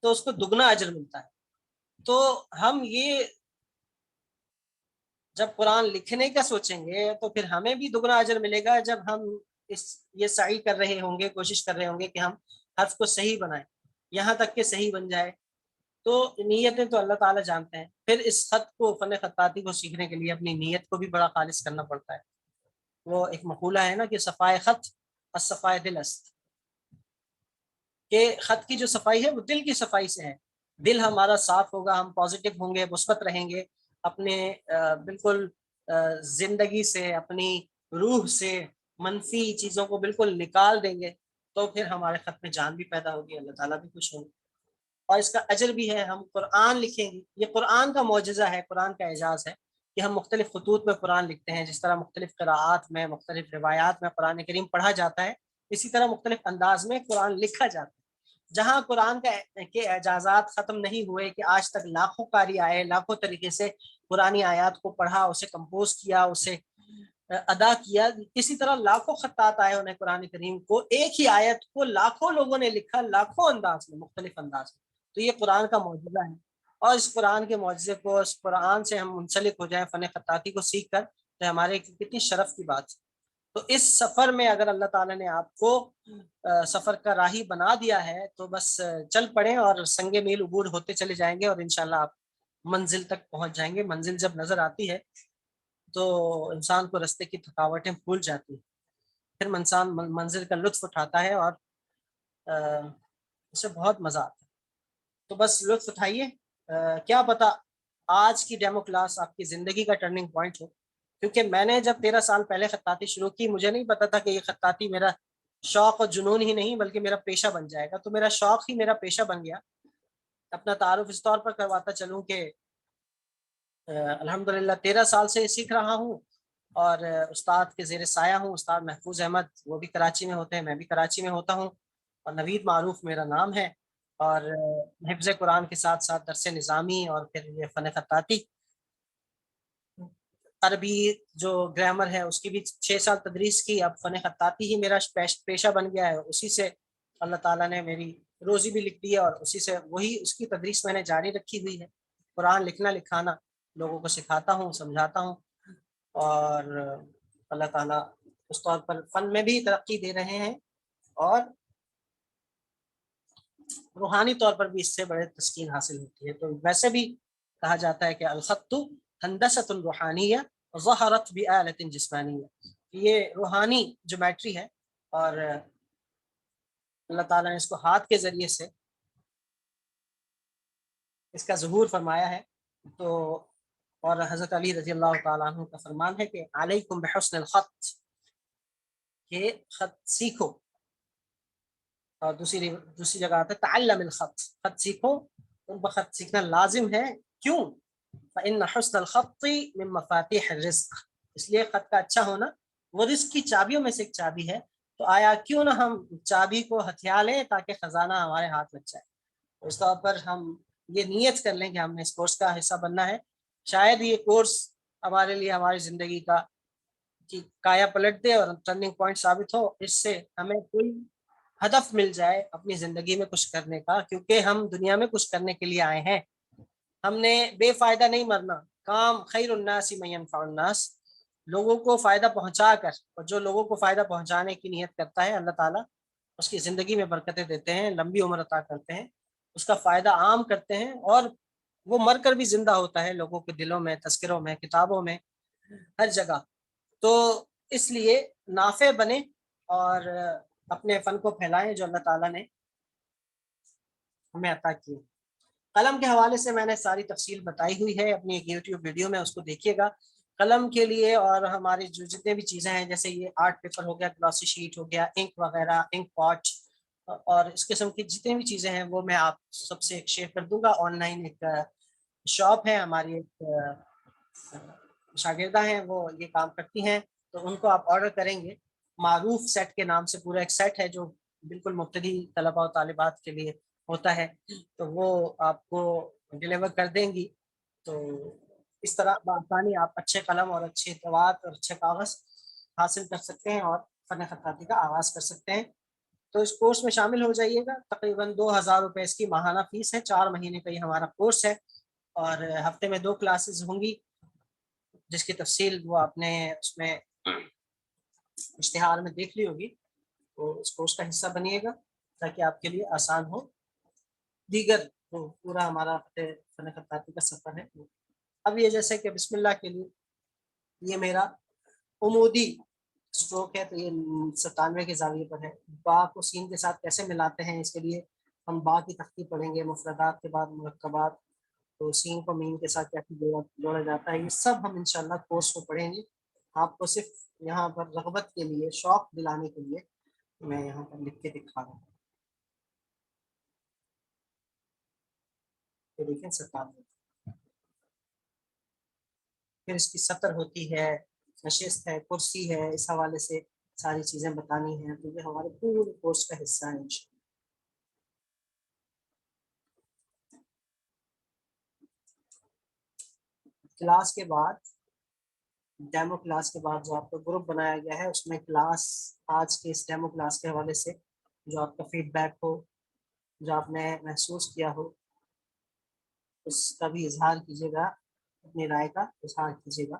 تو اس کو دگنا اجر ملتا ہے۔ تو ہم یہ جب قرآن لکھنے کا سوچیں گے تو پھر ہمیں بھی دگنا اجر ملے گا، جب ہم یہ سعی کر رہے ہوں گے، کوشش کر رہے ہوں گے کہ ہم حرف کو صحیح بنائیں، یہاں تک کہ صحیح بن جائے۔ تو نیتیں تو اللہ تعالیٰ جانتے ہیں، پھر اس خط کو، فن خطاطی کو سیکھنے کے لیے اپنی نیت کو بھی بڑا خالص کرنا پڑتا ہے۔ وہ ایک مقولہ ہے نا کہ صفائے خط الصفائے دل است، کہ خط کی جو صفائی ہے وہ دل کی صفائی سے ہے۔ دل ہمارا صاف ہوگا، ہم پازیٹیو ہوں گے، مثبت رہیں گے، اپنے بالکل زندگی سے، اپنی روح سے منفی چیزوں کو بالکل نکال دیں گے، تو پھر ہمارے خط میں جان بھی پیدا ہوگی، اللہ تعالیٰ بھی خوش ہوں گے، اور اس کا اجر بھی ہے۔ ہم قرآن لکھیں گے، یہ قرآن کا معجزہ ہے، قرآن کا اعجاز ہے کہ ہم مختلف خطوط میں قرآن لکھتے ہیں، جس طرح مختلف قراءات میں، مختلف روایات میں قرآن کریم پڑھا جاتا ہے، اسی طرح مختلف انداز میں قرآن لکھا جاتا ہے۔ جہاں قرآن کے اعجازات ختم نہیں ہوئے کہ آج تک لاکھوں قاری آئے، لاکھوں طریقے سے قرآنی آیات کو پڑھا، اسے کمپوز کیا، اسے ادا کیا، اسی طرح لاکھوں خطاط آئے، انہیں قرآن کریم کو، ایک ہی آیت کو لاکھوں لوگوں نے لکھا، لاکھوں انداز میں، مختلف انداز میں۔ تو یہ قرآن کا معجزہ ہے، اور اس قرآن کے معجزے کو، اس قرآن سے ہم منسلک ہو جائیں فن خطاطی کو سیکھ کر، تو ہمارے کتنی شرف کی بات ہے۔ تو اس سفر میں اگر اللہ تعالیٰ نے آپ کو سفر کا راہی بنا دیا ہے تو بس چل پڑیں اور سنگ میل عبور ہوتے چلے جائیں گے، اور انشاءاللہ آپ منزل تک پہنچ جائیں گے۔ منزل جب نظر آتی ہے تو انسان کو رستے کی تھکاوٹیں بھول جاتی ہیں، پھر انسان منزل کا لطف اٹھاتا ہے، اور اسے بہت مزہ آتا ہے۔ تو بس لطف اٹھائیے، کیا پتا آج کی ڈیمو کلاس آپ کی زندگی کا ٹرننگ پوائنٹ ہو، کیونکہ میں نے جب 13 سال پہلے خطاطی شروع کی، مجھے نہیں پتا تھا کہ یہ خطاطی میرا شوق اور جنون ہی نہیں بلکہ میرا پیشہ بن جائے گا، تو میرا شوق ہی میرا پیشہ بن گیا۔ اپنا تعارف اس طور پر کرواتا چلوں کہ الحمدللہ 13 سال سے سیکھ رہا ہوں، اور استاد کے زیر سایہ ہوں، استاد محفوظ احمد، وہ بھی کراچی میں ہوتے ہیں، میں بھی کراچی میں ہوتا ہوں، اور نوید معروف میرا نام ہے، اور حفظ قرآن کے ساتھ ساتھ درس نظامی، اور پھر یہ فن خطاطی، عربی جو گرامر ہے اس کی بھی 6 سال تدریس کی، اب فن خطاطی ہی میرا پیشہ بن گیا ہے، اسی سے اللہ تعالیٰ نے میری روزی بھی لکھ دی ہے، اور اسی سے اس کی تدریس میں نے جاری رکھی ہوئی ہے۔ قرآن لکھنا لکھانا لوگوں کو سکھاتا ہوں، سمجھاتا ہوں، اور اللہ تعالیٰ اس طور پر فن میں بھی ترقی دے رہے ہیں، اور روحانی طور پر بھی اس سے بڑے تسکین حاصل ہوتی ہے۔ تو ویسے بھی کہا جاتا ہے کہ الخط ہندسۃ روحانیہ ظہرت بآلۃ جسمانیہ، یہ روحانی جیومیٹری ہے، اور اللہ تعالیٰ نے اس کو ہاتھ کے ذریعے سے اس کا ظہور فرمایا ہے. تو اور حضرت علی رضی اللہ تعالیٰ عنہ کا فرمان ہے کہ علیکم بحسن الخط، کہ خط سیکھو. اور دوسری جگہ آتا ہے تعلم الخط، خط سیکھو، تم پر خط سیکھنا لازم ہے. کیوں؟ فإن حسن الخط من مفاتيح الرزق، اس لیے خط کا اچھا ہونا وہ رزق کی چابیوں میں سے ایک چابی ہے. تو آیا کیوں نہ ہم چابی کو ہتھیا لیں تاکہ خزانہ ہمارے ہاتھ لگ جائے. اس طور پر ہم یہ نیت کر لیں کہ ہم نے اس کورس کا حصہ بننا ہے. شاید یہ کورس ہمارے لیے ہماری زندگی کا کایا پلٹ دے اور ٹرننگ پوائنٹ ثابت ہو. اس سے ہمیں کوئی ہدف مل جائے اپنی زندگی میں کچھ کرنے کا، کیونکہ ہم دنیا میں کچھ کرنے کے لیے آئے ہیں. ہم نے بے فائدہ نہیں مرنا. کام خیر الناس من ينفع الناس، لوگوں کو فائدہ پہنچا کر، اور جو لوگوں کو فائدہ پہنچانے کی نیت کرتا ہے اللہ تعالیٰ اس کی زندگی میں برکتیں دیتے ہیں، لمبی عمر عطا کرتے ہیں، اس کا فائدہ عام کرتے ہیں، اور وہ مر کر بھی زندہ ہوتا ہے لوگوں کے دلوں میں، تذکروں میں، کتابوں میں، ہر جگہ. تو اس لیے نافع بنے اور اپنے فن کو پھیلائیں جو اللہ تعالیٰ نے ہمیں عطا کی. قلم کے حوالے سے میں نے ساری تفصیل بتائی ہوئی ہے اپنی ایک یوٹیوب ویڈیو میں، اس کو دیکھیے گا. قلم کے لیے اور ہماری جو جتنے بھی چیزیں ہیں، جیسے یہ آرٹ پیپر ہو گیا، گلوسی شیٹ ہو گیا، انک وغیرہ، انک پاٹ، اور اس قسم کی جتنی بھی چیزیں ہیں وہ میں آپ سب سے شیئر کر دوں گا. آن لائن ایک شاپ ہے ہماری، ایک شاگردہ ہیں وہ یہ کام کرتی ہیں، تو ان کو آپ آرڈر کریں گے. معروف سیٹ کے نام سے پورا ایک سیٹ ہے جو بالکل مبتدی طلباء و طالبات کے لیے ہوتا ہے، تو وہ آپ کو ڈلیور کر دیں گی. تو اس طرح بآسانی آپ اچھے قلم اور اچھے دوات اور اچھے کاغذ حاصل کر سکتے ہیں اور فن خطاطی کا آغاز کر سکتے ہیں. تو اس کورس میں شامل ہو جائیے گا. تقریباً 2000 روپے اس کی ماہانہ فیس ہے. 4 مہینے کا یہ ہمارا کورس ہے، اور ہفتے میں 2 کلاسز ہوں گی، جس کی تفصیل وہ آپ نے اس میں اشتہار میں دیکھ لی ہوگی. تو اس کورس کا حصہ بنیے گا تاکہ آپ کے لیے آسان ہو. دیگر تو پورا ہمارا فن خطاطی کا سفر ہے. اب یہ جیسے کہ بسم اللہ کے لیے یہ میرا عمودی اسٹروک ہے، تو یہ 97 کے زاویے پر ہے. با کو سین کے ساتھ کیسے ملاتے ہیں، اس کے لیے ہم با کی تختی پڑھیں گے، مفردات کے بعد مرکبات، تو سین کو مین کے ساتھ کیسے جوڑا جاتا ہے، یہ سب ہم انشاءاللہ کورس کو پڑھیں گے. آپ کو صرف یہاں پر رغبت کے لیے، شوق دلانے کے لیے میں یہاں پر لکھ کے دکھا رہا ہوں. دیکھیں 97. پھر اس کی سطر ہوتی ہے، نشست ہے، کرسی ہے، اس حوالے سے ساری چیزیں بتانی ہیں. تو یہ ہمارے پورے کورس کا حصہ ہے انشاءاللہ. کلاس کے بعد، ڈیمو کلاس کے بعد جو آپ کا گروپ بنایا گیا ہے، اس میں کلاس، آج کے اس ڈیمو کلاس کے حوالے سے جو آپ کا فیڈ بیک ہو، جو آپ نے محسوس کیا ہو، اس کا بھی اظہار کیجیے گا، اپنی رائے کا اظہار کیجیے گا.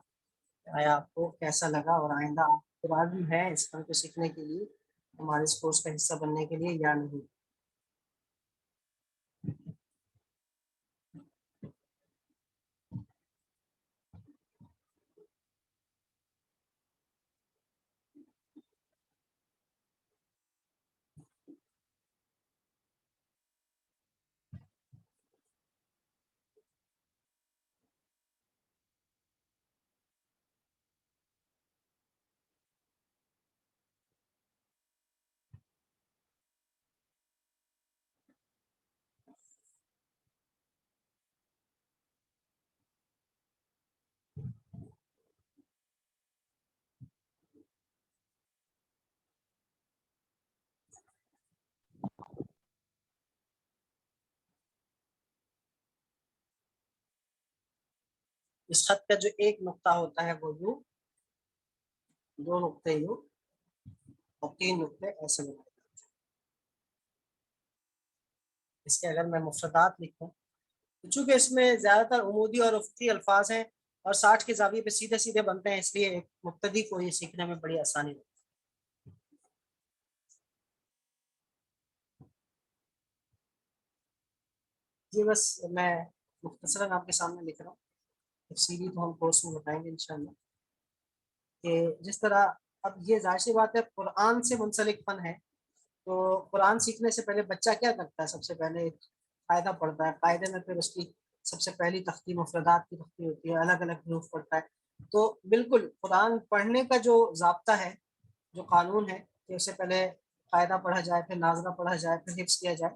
آیا آپ کو کیسا لگا، اور آئندہ آپ راضی ہیں اس فن کو سیکھنے کے لیے، ہمارے اس کورس کا حصہ بننے کے لیے، یا نہیں. اس خط کا جو ایک نقطہ ہوتا ہے وہ یوں، 2 نقطے یوں، اور 3 نقطے ایسے بنائے. اس کے اگر میں مفردات لکھوں، چونکہ اس میں زیادہ تر عمودی اور افقی الفاظ ہیں اور 60 کے زاویے پہ سیدھے سیدھے بنتے ہیں، اس لیے ایک مبتدی کو یہ سیکھنے میں بڑی آسانی ہوتی ہے. جی بس میں مختصراً آپ کے سامنے لکھ رہا ہوں. تفصیلی تو ہم کورس میں بتائیں گے انشاءاللہ. کہ جس طرح اب یہ ظاہر سی بات ہے قرآن سے منسلک فن ہے، تو قرآن سیکھنے سے پہلے بچہ کیا کرتا ہے؟ سب سے پہلے قاعدہ پڑھتا ہے، قاعدے میں پھر اس کی سب سے پہلی تختی مفردات کی تختی ہوتی ہے، الگ الگ حروف پڑھتا ہے۔ تو بالکل قرآن پڑھنے کا جو ضابطہ ہے، جو قانون ہے کہ اس سے پہلے قاعدہ پڑھا جائے، پھر ناظرہ پڑھا جائے، پھر حفظ کیا جائے،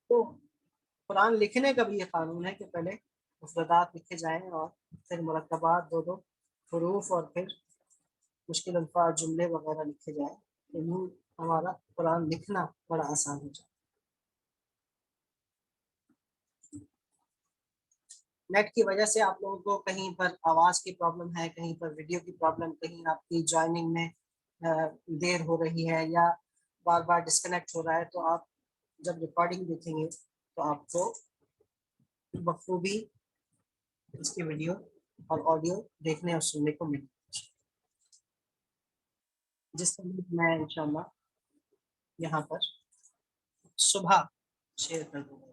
تو قرآن لکھنے کا بھی یہ قانون ہے کہ پہلے مفردات لکھے جائیں اور پھر مرکبات، دو دو حروف، اور پھر مشکل الفاظ، جملے وغیرہ لکھے جائیں، تو یوں ہمارا قرآن لکھنا بڑا آسان ہو جائے۔ نیٹ کی وجہ سے آپ لوگوں کو کہیں پر آواز کی پرابلم ہے، کہیں پر ویڈیو کی پرابلم، کہیں آپ کی جوائننگ میں دیر ہو رہی ہے یا بار بار ڈسکنیکٹ ہو رہا ہے، تو آپ جب ریکارڈنگ دیکھیں گے تو آپ کو بخوبی اس کی ویڈیو اور آڈیو دیکھنے اور سننے کو ملے، جس سے میں انشاءاللہ یہاں پر صبح شیئر کر دوں گا۔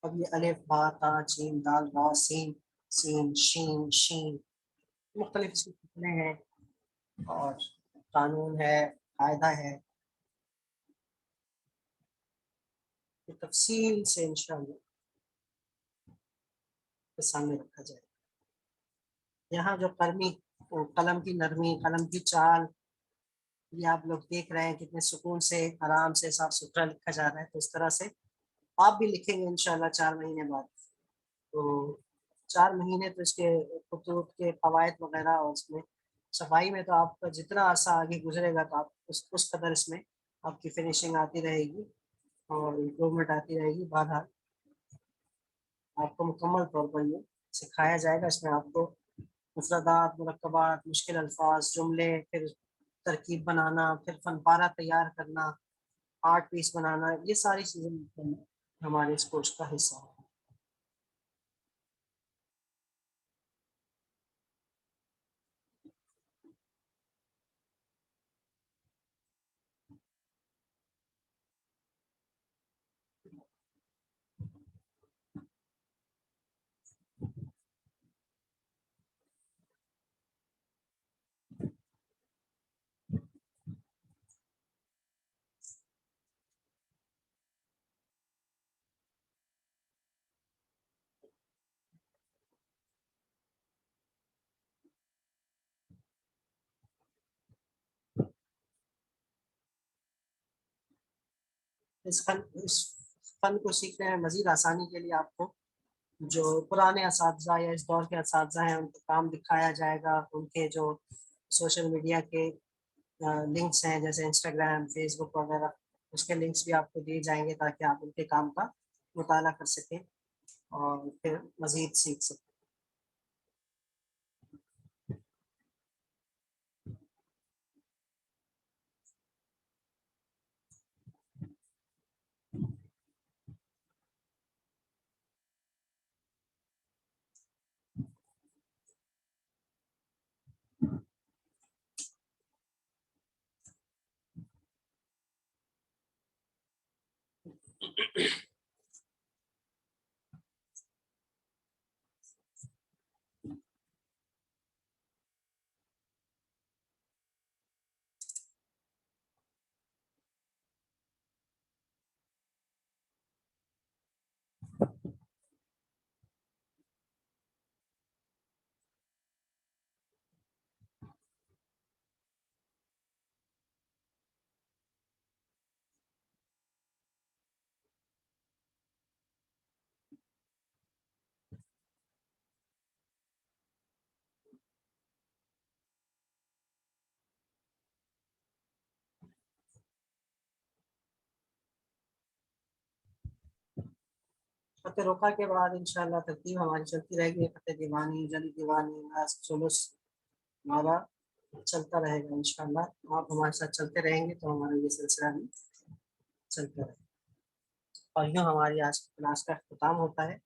اب یہ الف با تا جیم دال را سین، سین شین شین، مختلف اس کے ہیں اور قانون ہے، قاعدہ ہے، تفصیل سے انشاءاللہ کے سامنے رکھا جائے۔ یہاں جو قلم کی نرمی، قلم کی چال، یہ آپ لوگ دیکھ رہے ہیں کتنے سکون سے، آرام سے، صاف ستھرا لکھا جا رہا ہے، تو اس طرح سے آپ بھی لکھیں گے انشاءاللہ 4 مہینے بعد۔ تو 4 مہینے تو اس کے خطوط کے قواعد وغیرہ اور اس میں صفائی میں تو آپ کا جتنا عرصہ آگے گزرے گا تو آپ اس قدر اس میں آپ کی فنیشنگ آتی رہے گی اور امپرومنٹ آتی رہے گی۔ بہرحال آپ کو مکمل طور پر یہ سکھایا جائے گا، اس میں آپ کو مفردات، مرکبات، مشکل الفاظ، جملے، پھر ترکیب بنانا، پھر فن پارہ تیار کرنا، آرٹ پیس بنانا، یہ ساری چیزیں ہمارے اس کورس کا حصہ ہے۔ اس فن کو سیکھنے میں مزید آسانی کے لیے آپ کو جو پرانے اساتذہ یا اس دور کے اساتذہ ہیں ان کو کام دکھایا جائے گا، ان کے جو سوشل میڈیا کے لنکس ہیں جیسے انسٹاگرام، فیس بک وغیرہ، اس کے لنکس بھی آپ کو دیے جائیں گے تاکہ آپ ان کے کام کا مطالعہ کر سکیں اور پھر مزید سیکھ سکیں۔ فتح روکا کے بعد انشاءاللہ ترتیب ہماری چلتی رہے گی، فتح دیوانی، جلی دیوانی، ناسک سولوس، ہمارا چلتا رہے گا انشاءاللہ۔ آپ ہمارے ساتھ چلتے رہیں گے تو ہمارا یہ سلسلہ بھی چلتا رہے گا۔ اور یوں ہماری آج کی کلاس کا اختتام ہوتا ہے۔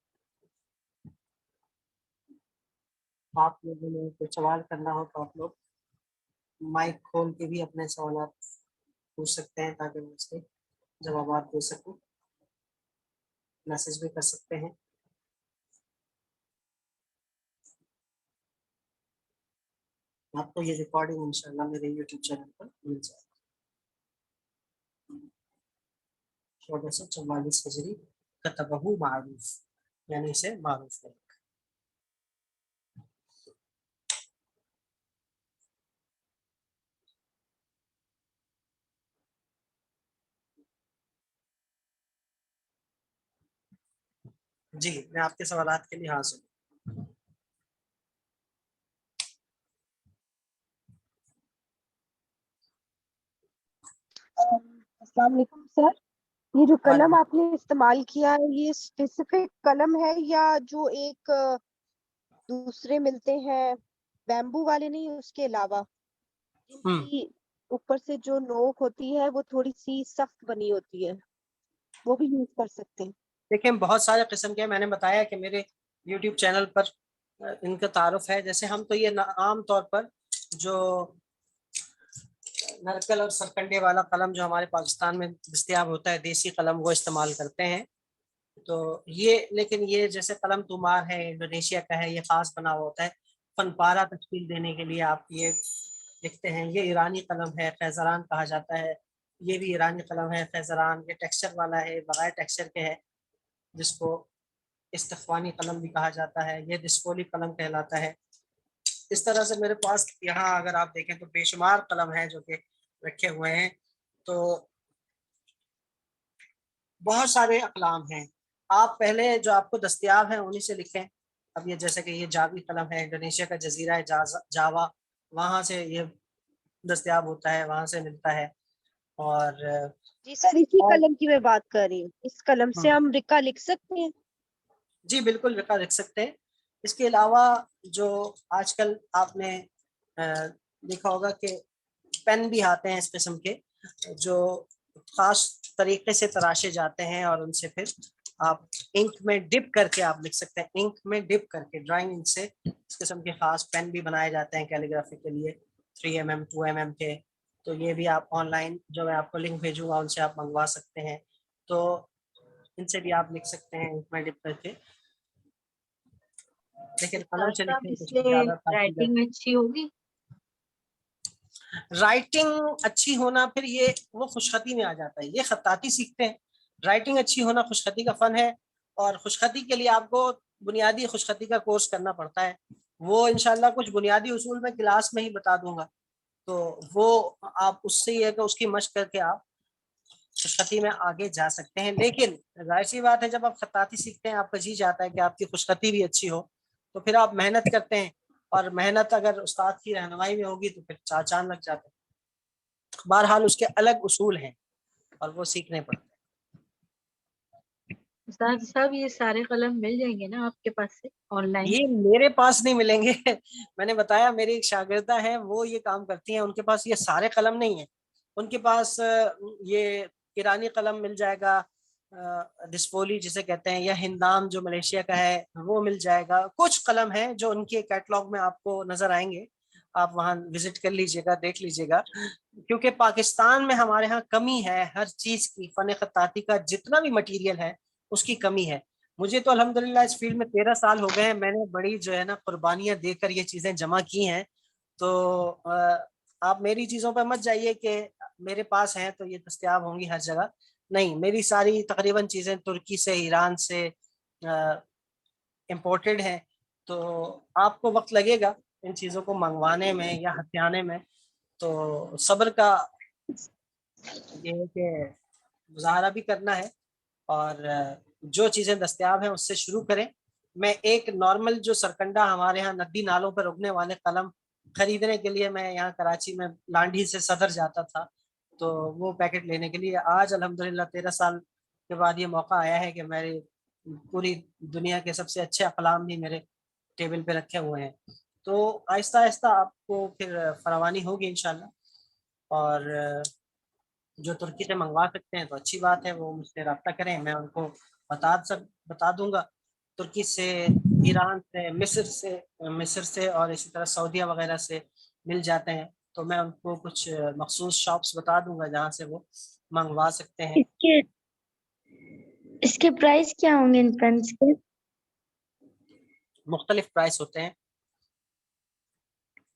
آپ لوگوں نے کوئی سوال کرنا ہو تو آپ لوگ مائک کھول کے بھی اپنے سوالات پوچھ سکتے ہیں تاکہ میں اس کے جوابات دے سکوں. میسج بھی کر سکتے ہیں. آپ کو یہ ریکارڈنگ انشاءاللہ میرے یوٹیوب چینل پر مل جائے گی. 1444 ہجری کتبہ معروف یعنی اسے معروف ہے. جی میں آپ کے سوالات کے لیے حاضر ہوں. السلام علیکم سر. یہ جو قلم وعلیکم. آپ نے استعمال کیا ہے یہ اسپیسیفک قلم ہے یا جو ایک دوسرے ملتے ہیں بیمبو والے نہیں اس کے علاوہ جن کی اوپر سے جو نوک ہوتی ہے وہ تھوڑی سی سخت بنی ہوتی ہے وہ بھی یوز کر سکتے ہیں؟ دیکھیں بہت سارے قسم کے میں نے بتایا کہ میرے یوٹیوب چینل پر ان کا تعارف ہے. جیسے ہم تو یہ عام طور پر جو نرکل اور سرکنڈے والا قلم جو ہمارے پاکستان میں دستیاب ہوتا ہے دیسی قلم وہ استعمال کرتے ہیں. تو یہ لیکن یہ جیسے قلم تومار ہے انڈونیشیا کا ہے یہ خاص بنا ہوا ہوتا ہے فن پارہ تشکیل دینے کے لیے آپ یہ لکھتے ہیں. یہ ایرانی قلم ہے خیزران کہا جاتا ہے. یہ بھی ایرانی قلم ہے خیزران. یہ ٹیکسچر والا ہے بغیر ٹیکسچر کے ہے جس کو استخوانی قلم بھی کہا جاتا ہے. یہ ڈسپولی قلم کہلاتا ہے. اس طرح سے میرے پاس یہاں اگر آپ دیکھیں تو بے شمار قلم ہے جو کہ رکھے ہوئے ہیں. تو بہت سارے اقلام ہیں. آپ پہلے جو آپ کو دستیاب ہیں انہی سے لکھیں. اب یہ جیسے کہ یہ جاوی قلم ہے انڈونیشیا کا جزیرہ ہے جاوا وہاں سے یہ دستیاب ہوتا ہے وہاں سے ملتا ہے. اور جی سر اسی قلم کی میں بات کر رہی ہوں. اس قلم سے ہم رکا لکھ سکتے ہیں؟ جی بالکل رکا لکھ سکتے ہیں. اس کے علاوہ جو آج کل آپ نے دیکھا ہوگا کہ پین بھی آتے ہیں اس قسم کے جو خاص طریقے سے تراشے جاتے ہیں اور ان سے پھر آپ انک میں ڈپ کر کے آپ لکھ سکتے ہیں. انک میں ڈپ کر کے ڈرائنگ انک سے اس قسم کے خاص پین بھی بنائے جاتے ہیں کیلیگرافی کے لیے 3mm 2mm کے. تو یہ بھی آپ آن لائن جو میں آپ کو لنک بھیجوں گا ان سے آپ منگوا سکتے ہیں. تو ان سے بھی آپ لکھ سکتے ہیں انک میں ڈپ کر کے. لیکن قلم سے لکھنے اس کی سے زیادہ تاکید ہے. رائٹنگ اچھی ہوگی. رائٹنگ اچھی ہونا پھر یہ وہ خوشخطی میں آ جاتا ہے. یہ خطاطی سیکھتے ہیں. رائٹنگ اچھی ہونا خوشخطی کا فن ہے اور خوشخطی کے لیے آپ کو بنیادی خوشخطی کا کورس کرنا پڑتا ہے. وہ انشاءاللہ کچھ بنیادی اصول میں کلاس میں ہی بتا دوں گا. تو وہ آپ اس سے یہ ہے کہ اس کی مشق کر کے آپ خوشخطی میں آگے جا سکتے ہیں. لیکن ظاہر سی بات ہے جب آپ خطاطی سیکھتے ہیں آپ کا جی چاہتا ہے کہ آپ کی خوشخطی بھی اچھی ہو تو پھر آپ محنت کرتے ہیں اور محنت اگر استاد کی رہنمائی میں ہوگی تو پھر چاند لگ جاتے ہیں. بہرحال اس کے الگ اصول ہیں اور وہ سیکھنے پڑتے ہیں. استاد صاحب یہ سارے قلم مل جائیں گے نا آپ کے پاس سے آن لائن؟ یہ میرے پاس نہیں ملیں گے. میں نے بتایا میری ایک شاگردہ ہے وہ یہ کام کرتی ہیں. ان کے پاس یہ سارے قلم نہیں ہیں. ان کے پاس یہ ایرانی قلم مل جائے گا ڈسپولی جسے کہتے ہیں یا ہندام جو ملیشیا کا ہے وہ مل جائے گا. کچھ قلم ہیں جو ان کے کیٹلاگ میں آپ کو نظر آئیں گے. آپ وہاں وزٹ کر لیجئے گا دیکھ لیجئے گا کیونکہ پاکستان میں ہمارے ہاں کمی ہے ہر چیز کی. فن خطاطی کا جتنا بھی مٹیریل ہے اس کی کمی ہے. مجھے تو الحمدللہ اس فیلڈ میں 13 سال ہو گئے ہیں. میں نے بڑی جو ہے نا قربانیاں دے کر یہ چیزیں جمع کی ہیں. تو آپ میری چیزوں پہ مت جائیے کہ میرے پاس ہیں تو یہ دستیاب ہوں گی ہر جگہ. نہیں میری ساری تقریباً چیزیں ترکی سے ایران سے امپورٹڈ ہیں. تو آپ کو وقت لگے گا ان چیزوں کو منگوانے میں یا ہتھیانے میں. تو صبر کا یہ ہے کہ مظاہرہ بھی کرنا ہے اور جو چیزیں دستیاب ہیں اس سے شروع کریں. میں ایک نارمل جو سرکنڈا ہمارے ہاں ندی نالوں پر اگنے والے قلم خریدنے کے لیے میں یہاں کراچی میں لانڈھی سے صدر جاتا تھا تو وہ پیکٹ لینے کے لیے آج الحمدللہ 13 سال کے بعد یہ موقع آیا ہے کہ میری پوری دنیا کے سب سے اچھے اقلام بھی میرے ٹیبل پہ رکھے ہوئے ہیں. تو آہستہ آہستہ آپ کو پھر فراوانی ہوگی انشاءاللہ. اور جو ترکی سے منگوا سکتے ہیں تو اچھی بات ہے وہ مجھ سے رابطہ کریں. میں ان کو بتا دوں گا. ترکی سے ایران سے، مصر سے اور اسی طرح سعودیہ وغیرہ سے مل جاتے ہیں. تو میں ان کو کچھ مخصوص شاپس بتا دوں گا جہاں سے وہ منگوا سکتے ہیں. اس کے پرائس کیا ہوں گے ان پینس کے؟ مختلف پرائس ہوتے ہیں.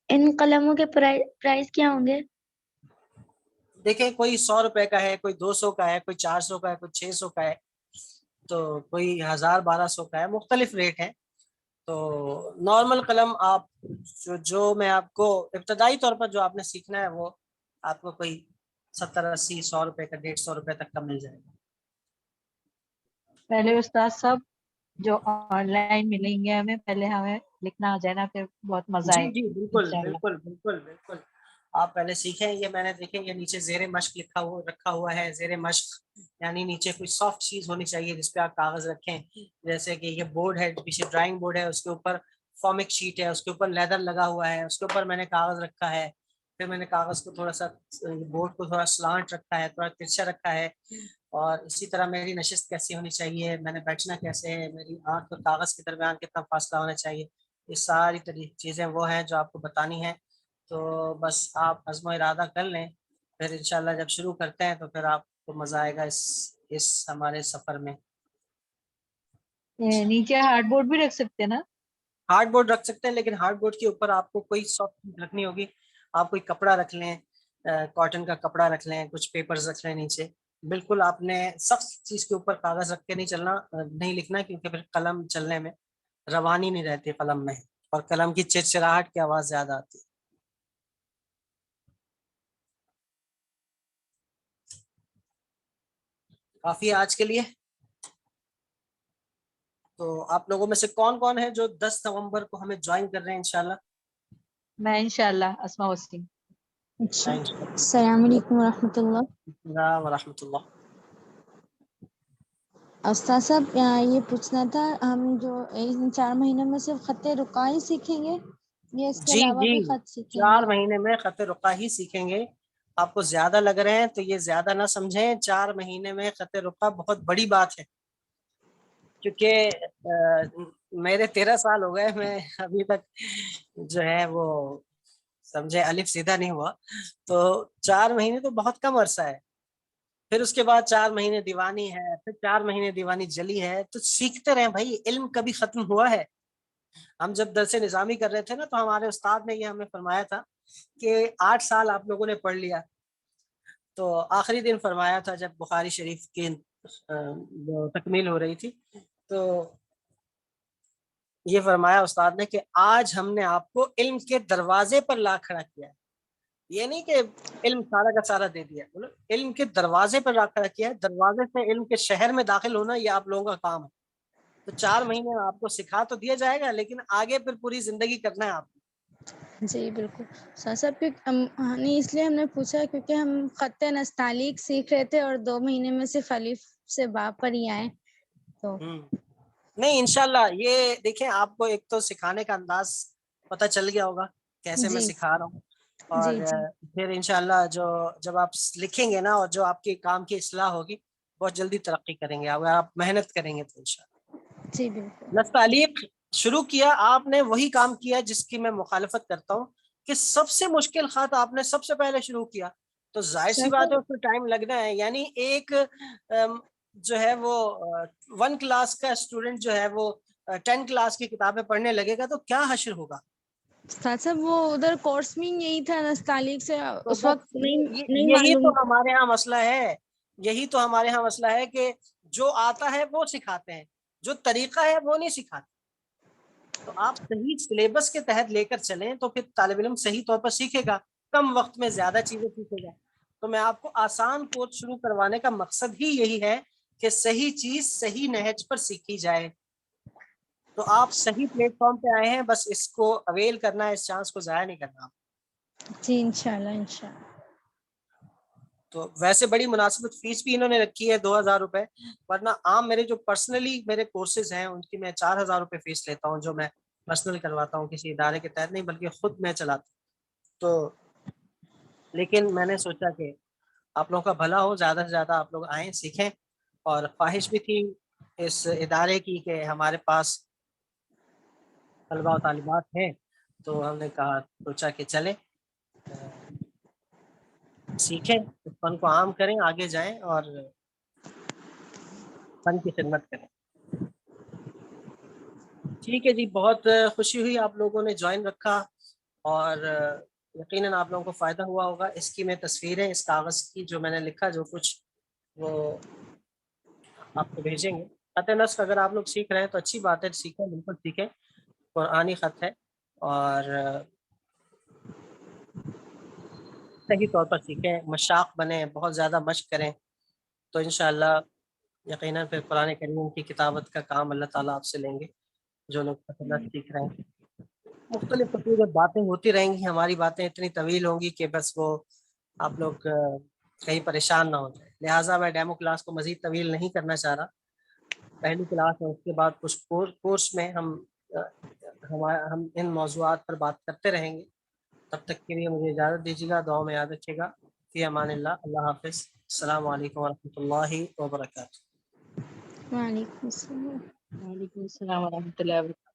ان قلموں کے پرائس کیا ہوں گے؟ دیکھیں کوئی 100 روپے کا ہے، کوئی 200 کا ہے، کوئی 400 کا ہے، کوئی 600 کا ہے، تو کوئی 1000-1200 کا ہے. مختلف ریٹ ہیں. تو نارمل قلم آپ جو میں آپ کو ابتدائی طور پر جو آپ نے سیکھنا ہے وہ آپ کو کوئی 70-80-100 روپے کا، 150 روپے تک کا مل جائے گا. پہلے استاد صاحب جو آن لائن ملیں گے ہمیں، پہلے ہمیں لکھنا آ جائے نا، پھر بہت مزہ جی آئے جی گا بالکل انشاءاللہ. بالکل بالکل بالکل. آپ پہلے سیکھیں. یہ میں نے دیکھیں یہ نیچے زیر مشق رکھا ہوا ہے. زیر مشق یعنی نیچے کوئی سافٹ چیز ہونی چاہیے جس پہ آپ کاغذ رکھیں. جیسے کہ یہ بورڈ ہے، پیچھے ڈرائنگ بورڈ ہے، اس کے اوپر فارمک شیٹ ہے، اس کے اوپر لیدر لگا ہوا ہے، اس کے اوپر میں نے کاغذ رکھا ہے. پھر میں نے کاغذ کو تھوڑا سا، بورڈ کو تھوڑا سلانٹ رکھا ہے، تھوڑا ترچھا رکھا ہے. اور اسی طرح میری نشست کیسی ہونی چاہیے، میں نے بیٹھنا کیسے ہے، میری آنکھ اور کاغذ کے درمیان کتنا فاصلہ ہونا چاہیے. یہ ساری چیزیں وہ ہیں جو آپ کو بتانی ہیں. تو بس آپ عزم و ارادہ کر لیں، پھر انشاءاللہ جب شروع کرتے ہیں تو پھر آپ کو مزہ آئے گا اس ہمارے سفر میں. نیچے ہارڈ بورڈ بھی رکھ سکتے ہیں نا؟ ہارڈ بورڈ رکھ سکتے ہیں، لیکن ہارڈ بورڈ کے اوپر آپ کو کوئی سافٹ چیز رکھنی ہوگی. آپ کوئی کپڑا رکھ لیں، کاٹن کا کپڑا رکھ لیں، کچھ پیپرز رکھ لیں نیچے. بالکل آپ نے سخت چیز کے اوپر کاغذ رکھ کے نہیں چلنا، نہیں لکھنا، کیونکہ پھر قلم چلنے میں روانی نہیں رہتی قلم میں، اور قلم کی چرچراہٹ کی آواز زیادہ آتی ہے. کافی ہے آج کے لیے. تو آپ لوگوں میں سے کون کون ہے جو 10 نومبر کو ہمیں جوائن کر رہے ہیں انشاءاللہ؟ میں انشاءاللہ اسماء وسیم. اچھا، السلام علیکم ورحمۃ اللہ. ورحمۃ اللہ. استاد صاحب یہ پوچھنا تھا، ہم جو ان 4 مہینوں میں صرف خط رقاع ہی سیکھیں گے یا اس کے جی علاوہ جی بھی خط سیکھیں 4 گے؟ مہینے میں خط رقاع ہی سیکھیں گے. آپ کو زیادہ لگ رہے ہیں تو یہ زیادہ نہ سمجھیں. 4 مہینے میں خط رقاع بہت بڑی بات ہے، کیونکہ میرے 13 سال ہو گئے، میں ابھی تک جو ہے وہ سمجھے الف سیدھا نہیں ہوا. تو 4 مہینے تو بہت کم عرصہ ہے. پھر اس کے بعد 4 مہینے دیوانی ہے، پھر 4 مہینے دیوانی جلی ہے. تو سیکھتے رہیں بھائی، علم کبھی ختم ہوا ہے؟ ہم جب درس نظامی کر رہے تھے نا، تو ہمارے استاد نے یہ ہمیں فرمایا تھا کہ 8 سال آپ لوگوں نے پڑھ لیا. تو آخری دن فرمایا تھا جب بخاری شریف کی تکمیل ہو رہی تھی، تو یہ فرمایا استاد نے کہ آج ہم نے آپ کو علم کے دروازے پر لا کھڑا کیا ہے. یہ نہیں کہ علم سارا کا سارا دے دیا، بولو علم کے دروازے پر لا کھڑا کیا ہے. دروازے سے علم کے شہر میں داخل ہونا یہ آپ لوگوں کا کام ہے. تو 4 مہینے میں آپ کو سکھا تو دیا جائے گا، لیکن آگے پھر پوری زندگی کرنا ہے آپ کو. جی بالکل. استاد صاحب اس لیے ہم نے پوچھا کیونکہ ہم خط نستعلیق سیکھ رہے تھے اور 2 مہینے میں صرف الف سے با پر ہی آئے. تو نہیں انشاءاللہ یہ دیکھیں، آپ کو ایک تو سکھانے کا انداز پتہ چل گیا ہوگا کیسے میں جی سکھا رہا ہوں. اور جی جی پھر انشاءاللہ جب آپ لکھیں گے نا، اور جو آپ کے کام کی اصلاح ہوگی، بہت جلدی ترقی کریں گے اگر آپ محنت کریں گے تو انشاءاللہ. جی بالکل. نستعلیق شروع کیا آپ نے، وہی کام کیا جس کی میں مخالفت کرتا ہوں، کہ سب سے مشکل خط آپ نے سب سے پہلے شروع کیا. تو ظاہر سی بات ہے اس میں ٹائم لگنا ہے. یعنی ایک جو ہے وہ 1 کلاس کا اسٹوڈنٹ جو ہے وہ 10 کلاس کی کتابیں پڑھنے لگے گا تو کیا حشر ہوگا. استاد صاحب وہ ادھر کورس میں یہی تھا نستعلیق سے، تو اس بس وقت نہیں یہی معلوم. تو ہمارے ہاں مسئلہ ہے. یہی تو ہمارے ہاں مسئلہ ہے کہ جو آتا ہے وہ سکھاتے ہیں، جو طریقہ ہے وہ نہیں سکھاتے. تو آپ صحیح سلیبس کے تحت لے کر چلیں تو پھر طالب علم صحیح طور پر سیکھے گا، کم وقت میں زیادہ چیزیں سیکھے گا. تو میں آپ کو آسان کورس شروع کروانے کا مقصد ہی یہی ہے کہ صحیح چیز صحیح نہج پر سیکھی جائے. تو آپ صحیح پلیٹ فارم پہ آئے ہیں، بس اس کو اویل کرنا ہے، اس چانس کو ضائع نہیں کرنا. جی انشاءاللہ انشاءاللہ. تو ویسے بڑی مناسبت فیس بھی انہوں نے رکھی ہے 2000 روپے، ورنہ عام میرے جو پرسنلی میرے کورسز ہیں ان کی میں 4000 روپے فیس لیتا ہوں، جو میں پرسنل کرواتا ہوں، کسی ادارے کے تحت نہیں بلکہ خود میں چلاتا ہوں. تو لیکن میں نے سوچا کہ آپ لوگوں کا بھلا ہو، زیادہ سے زیادہ آپ لوگ آئیں سیکھیں. اور خواہش بھی تھی اس ادارے کی کہ ہمارے پاس طلبہ و طالبات ہیں، تو ہم نے کہا سوچا کہ چلیں سیکھیں، اس فن کو عام کریں، آگے جائیں اور فن کی خدمت کریں۔ ٹھیک ہے جی، بہت خوشی ہوئی آپ لوگوں نے جوائن رکھا، اور یقیناً آپ لوگوں کو فائدہ ہوا ہوگا۔ اس کی میں تصویریں اس کاغذ کی جو میں نے لکھا جو کچھ وہ آپ کو بھیجیں گے۔ خط نسخ اگر آپ لوگ سیکھ رہے ہیں تو اچھی بات ہے، سیکھیں، بالکل سیکھیں، قرآنی خط ہے اور صحیح طور پر سیکھیں، مشاق بنیں، بہت زیادہ مشق کریں، تو انشاءاللہ یقیناً پھر قرآن کریم کی کتابت کا کام اللہ تعالیٰ آپ سے لیں گے جو لوگ خط نسخ سیکھ رہے ہیں۔ مختلف قسم کی باتیں ہوتی رہیں گی، ہماری باتیں اتنی طویل ہوں گی کہ بس وہ آپ لوگ کہیں پریشان نہ ہو جائیں، لہٰذا میں ڈیمو کلاس کو مزید طویل نہیں کرنا چاہ رہا۔ پہلی کلاس ہے، اس کے بعد کچھ کورس میں ہم ان موضوعات پر بات کرتے رہیں گے۔ تب تک کے لیے مجھے اجازت دیجیے گا، دعاؤں میں یاد رکھیے گا۔ فی امان اللہ، اللہ حافظ، السلام علیکم ورحمۃ اللہ وبرکاتہ۔ وعلیکم السلام۔ وعلیکم السلام ورحمۃ اللہ وبرکاتہ۔